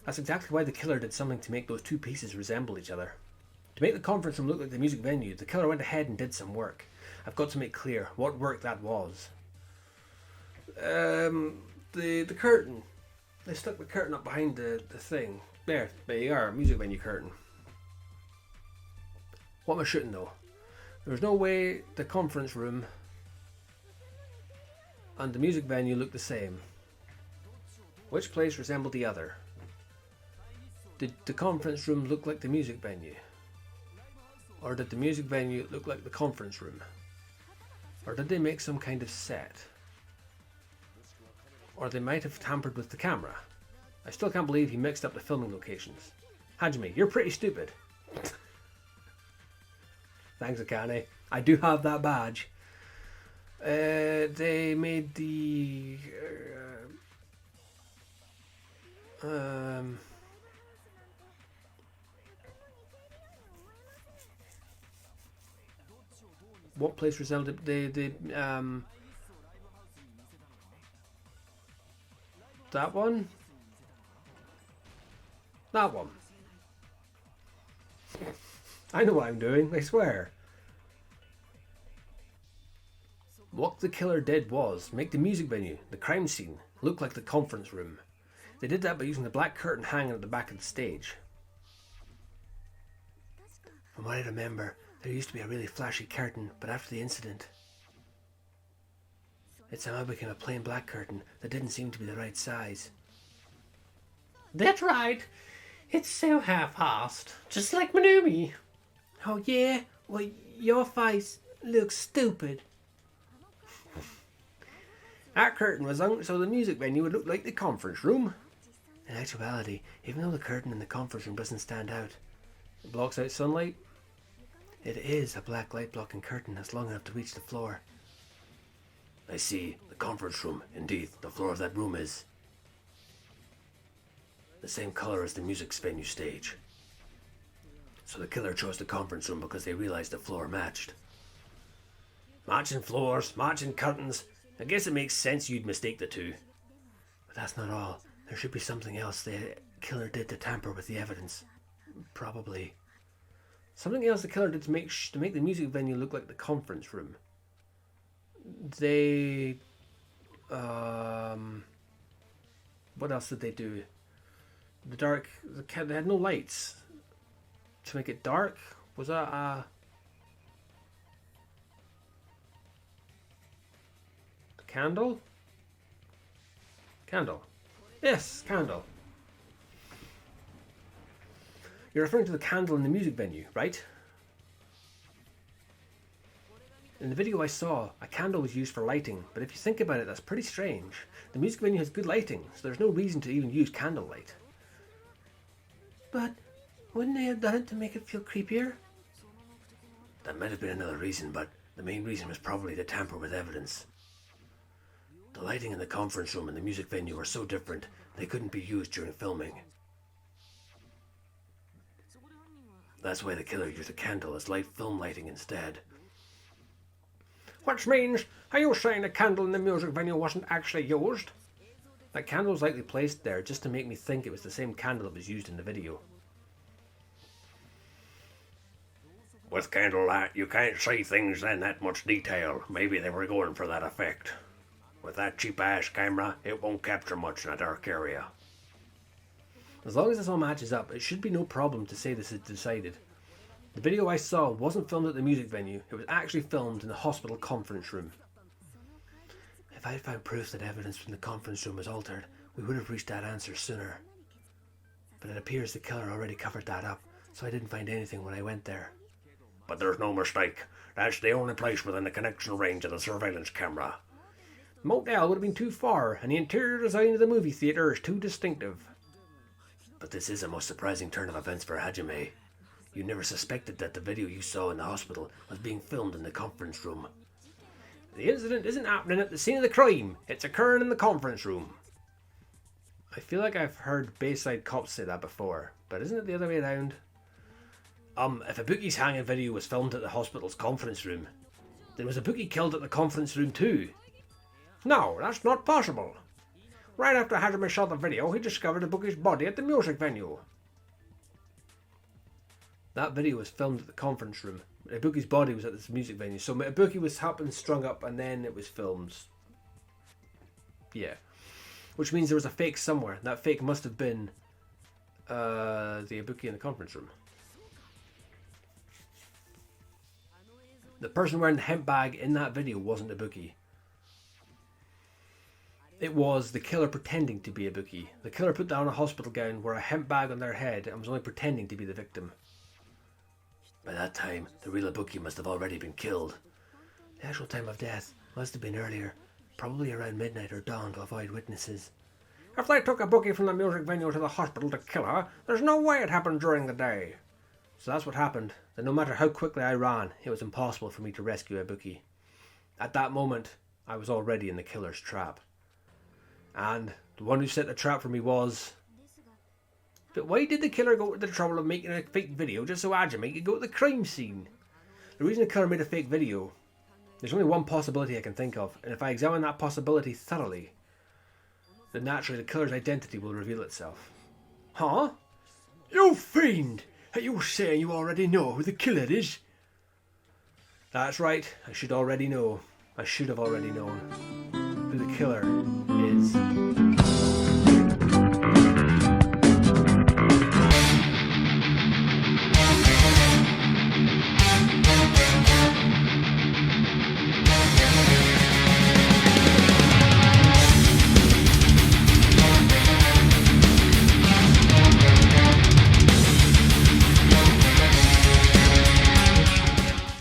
That's exactly why the killer did something to make those two pieces resemble each other. To make the conference room look like the music venue, the killer went ahead and did some work. I've got to make clear what work that was. The curtain. They stuck the curtain up behind the thing. There you are, music venue curtain. What am I shooting though? There's no way the conference room and the music venue look the same. Which place resembled the other? Did the conference room look like the music venue? Or did the music venue look like the conference room? Or did they make some kind of set? Or they might have tampered with the camera. I still can't believe he mixed up the filming locations. Hajime, you're pretty stupid. Thanks, Akane. I do have that badge. They made the... what place resembled that one? That one. I know what I'm doing, I swear. What the killer did was make the music venue, the crime scene, look like the conference room. They did that by using the black curtain hanging at the back of the stage. From what I remember, there used to be a really flashy curtain, but after the incident, it somehow became a plain black curtain that didn't seem to be the right size. That's right. It's so half-assed, just like Manumi. Oh yeah? Well, your face looks stupid. That curtain was hung so the music venue would look like the conference room. In actuality, even though the curtain in the conference room doesn't stand out, It blocks out sunlight. it is a black light blocking curtain that's long enough to reach the floor. I see. The conference room. Indeed, the floor of that room is the same color as the music venue stage. So the killer chose the conference room because they realized the floor matched. Matching floors, matching curtains. I guess it makes sense you'd mistake the two. But that's not all. There should be something else the killer did to tamper with the evidence. Probably. Something else the killer did to make the music venue look like the conference room. They... what else did they do? They had no lights. To make it dark? Was that a candle? Candle. Yes, candle. You're referring to the candle in the music venue, right? In the video I saw, a candle was used for lighting, but if you think about it, that's pretty strange. The music venue has good lighting, so there's no reason to even use candlelight. But wouldn't they have done it to make it feel creepier? That might have been another reason, but the main reason was probably to tamper with evidence. The lighting in the conference room and the music venue were so different, they couldn't be used during filming. That's why the killer used a candle as film lighting instead. Which means, are you saying the candle in the music venue wasn't actually used? That candle was likely placed there just to make me think it was the same candle that was used in the video. With candlelight, you can't see things in that much detail. Maybe they were going for that effect. With that cheap-ass camera, it won't capture much in a dark area. As long as this all matches up, it should be no problem to say this is decided. The video I saw wasn't filmed at the music venue, it was actually filmed in the hospital conference room. If I'd found proof that evidence from the conference room was altered, we would have reached that answer sooner. But it appears the killer already covered that up, so I didn't find anything when I went there. But there's no mistake. That's the only place within the connection range of the surveillance camera. The motel would have been too far, and the interior design of the movie theatre is too distinctive. But this is a most surprising turn of events for Hajime. You never suspected that the video you saw in the hospital was being filmed in the conference room. The incident isn't happening at the scene of the crime, it's occurring in the conference room. I feel like I've heard Bayside Cops say that before, but isn't it the other way around? If a bookie's hanging video was filmed at the hospital's conference room, then was a bookie killed at the conference room too? No, that's not possible. Right after Hajime shot the video, he discovered the bookie's body at the music venue. That video was filmed at the conference room. Ibuki's body was at this music venue. So Ibuki was happened strung up and then it was filmed. Yeah. Which means there was a fake somewhere. That fake must have been the Ibuki in the conference room. The person wearing the hemp bag in that video wasn't Ibuki. It was the killer pretending to be Ibuki. The killer put down a hospital gown, wore a hemp bag on their head, and was only pretending to be the victim. By that time, the real Ibuki must have already been killed. The actual time of death must have been earlier, probably around midnight or dawn to avoid witnesses. If they took Ibuki from the music venue to the hospital to kill her, there's no way it happened during the day. So that's what happened, that no matter how quickly I ran, it was impossible for me to rescue Ibuki. At that moment, I was already in the killer's trap. And the one who set the trap for me was... But why did the killer go to the trouble of making a fake video just so Hajime could go to the crime scene? The reason the killer made a fake video, there's only one possibility I can think of, and if I examine that possibility thoroughly, then naturally the killer's identity will reveal itself. Huh? You fiend! Are you saying you already know who the killer is? That's right, I should already know. I should have already known who the killer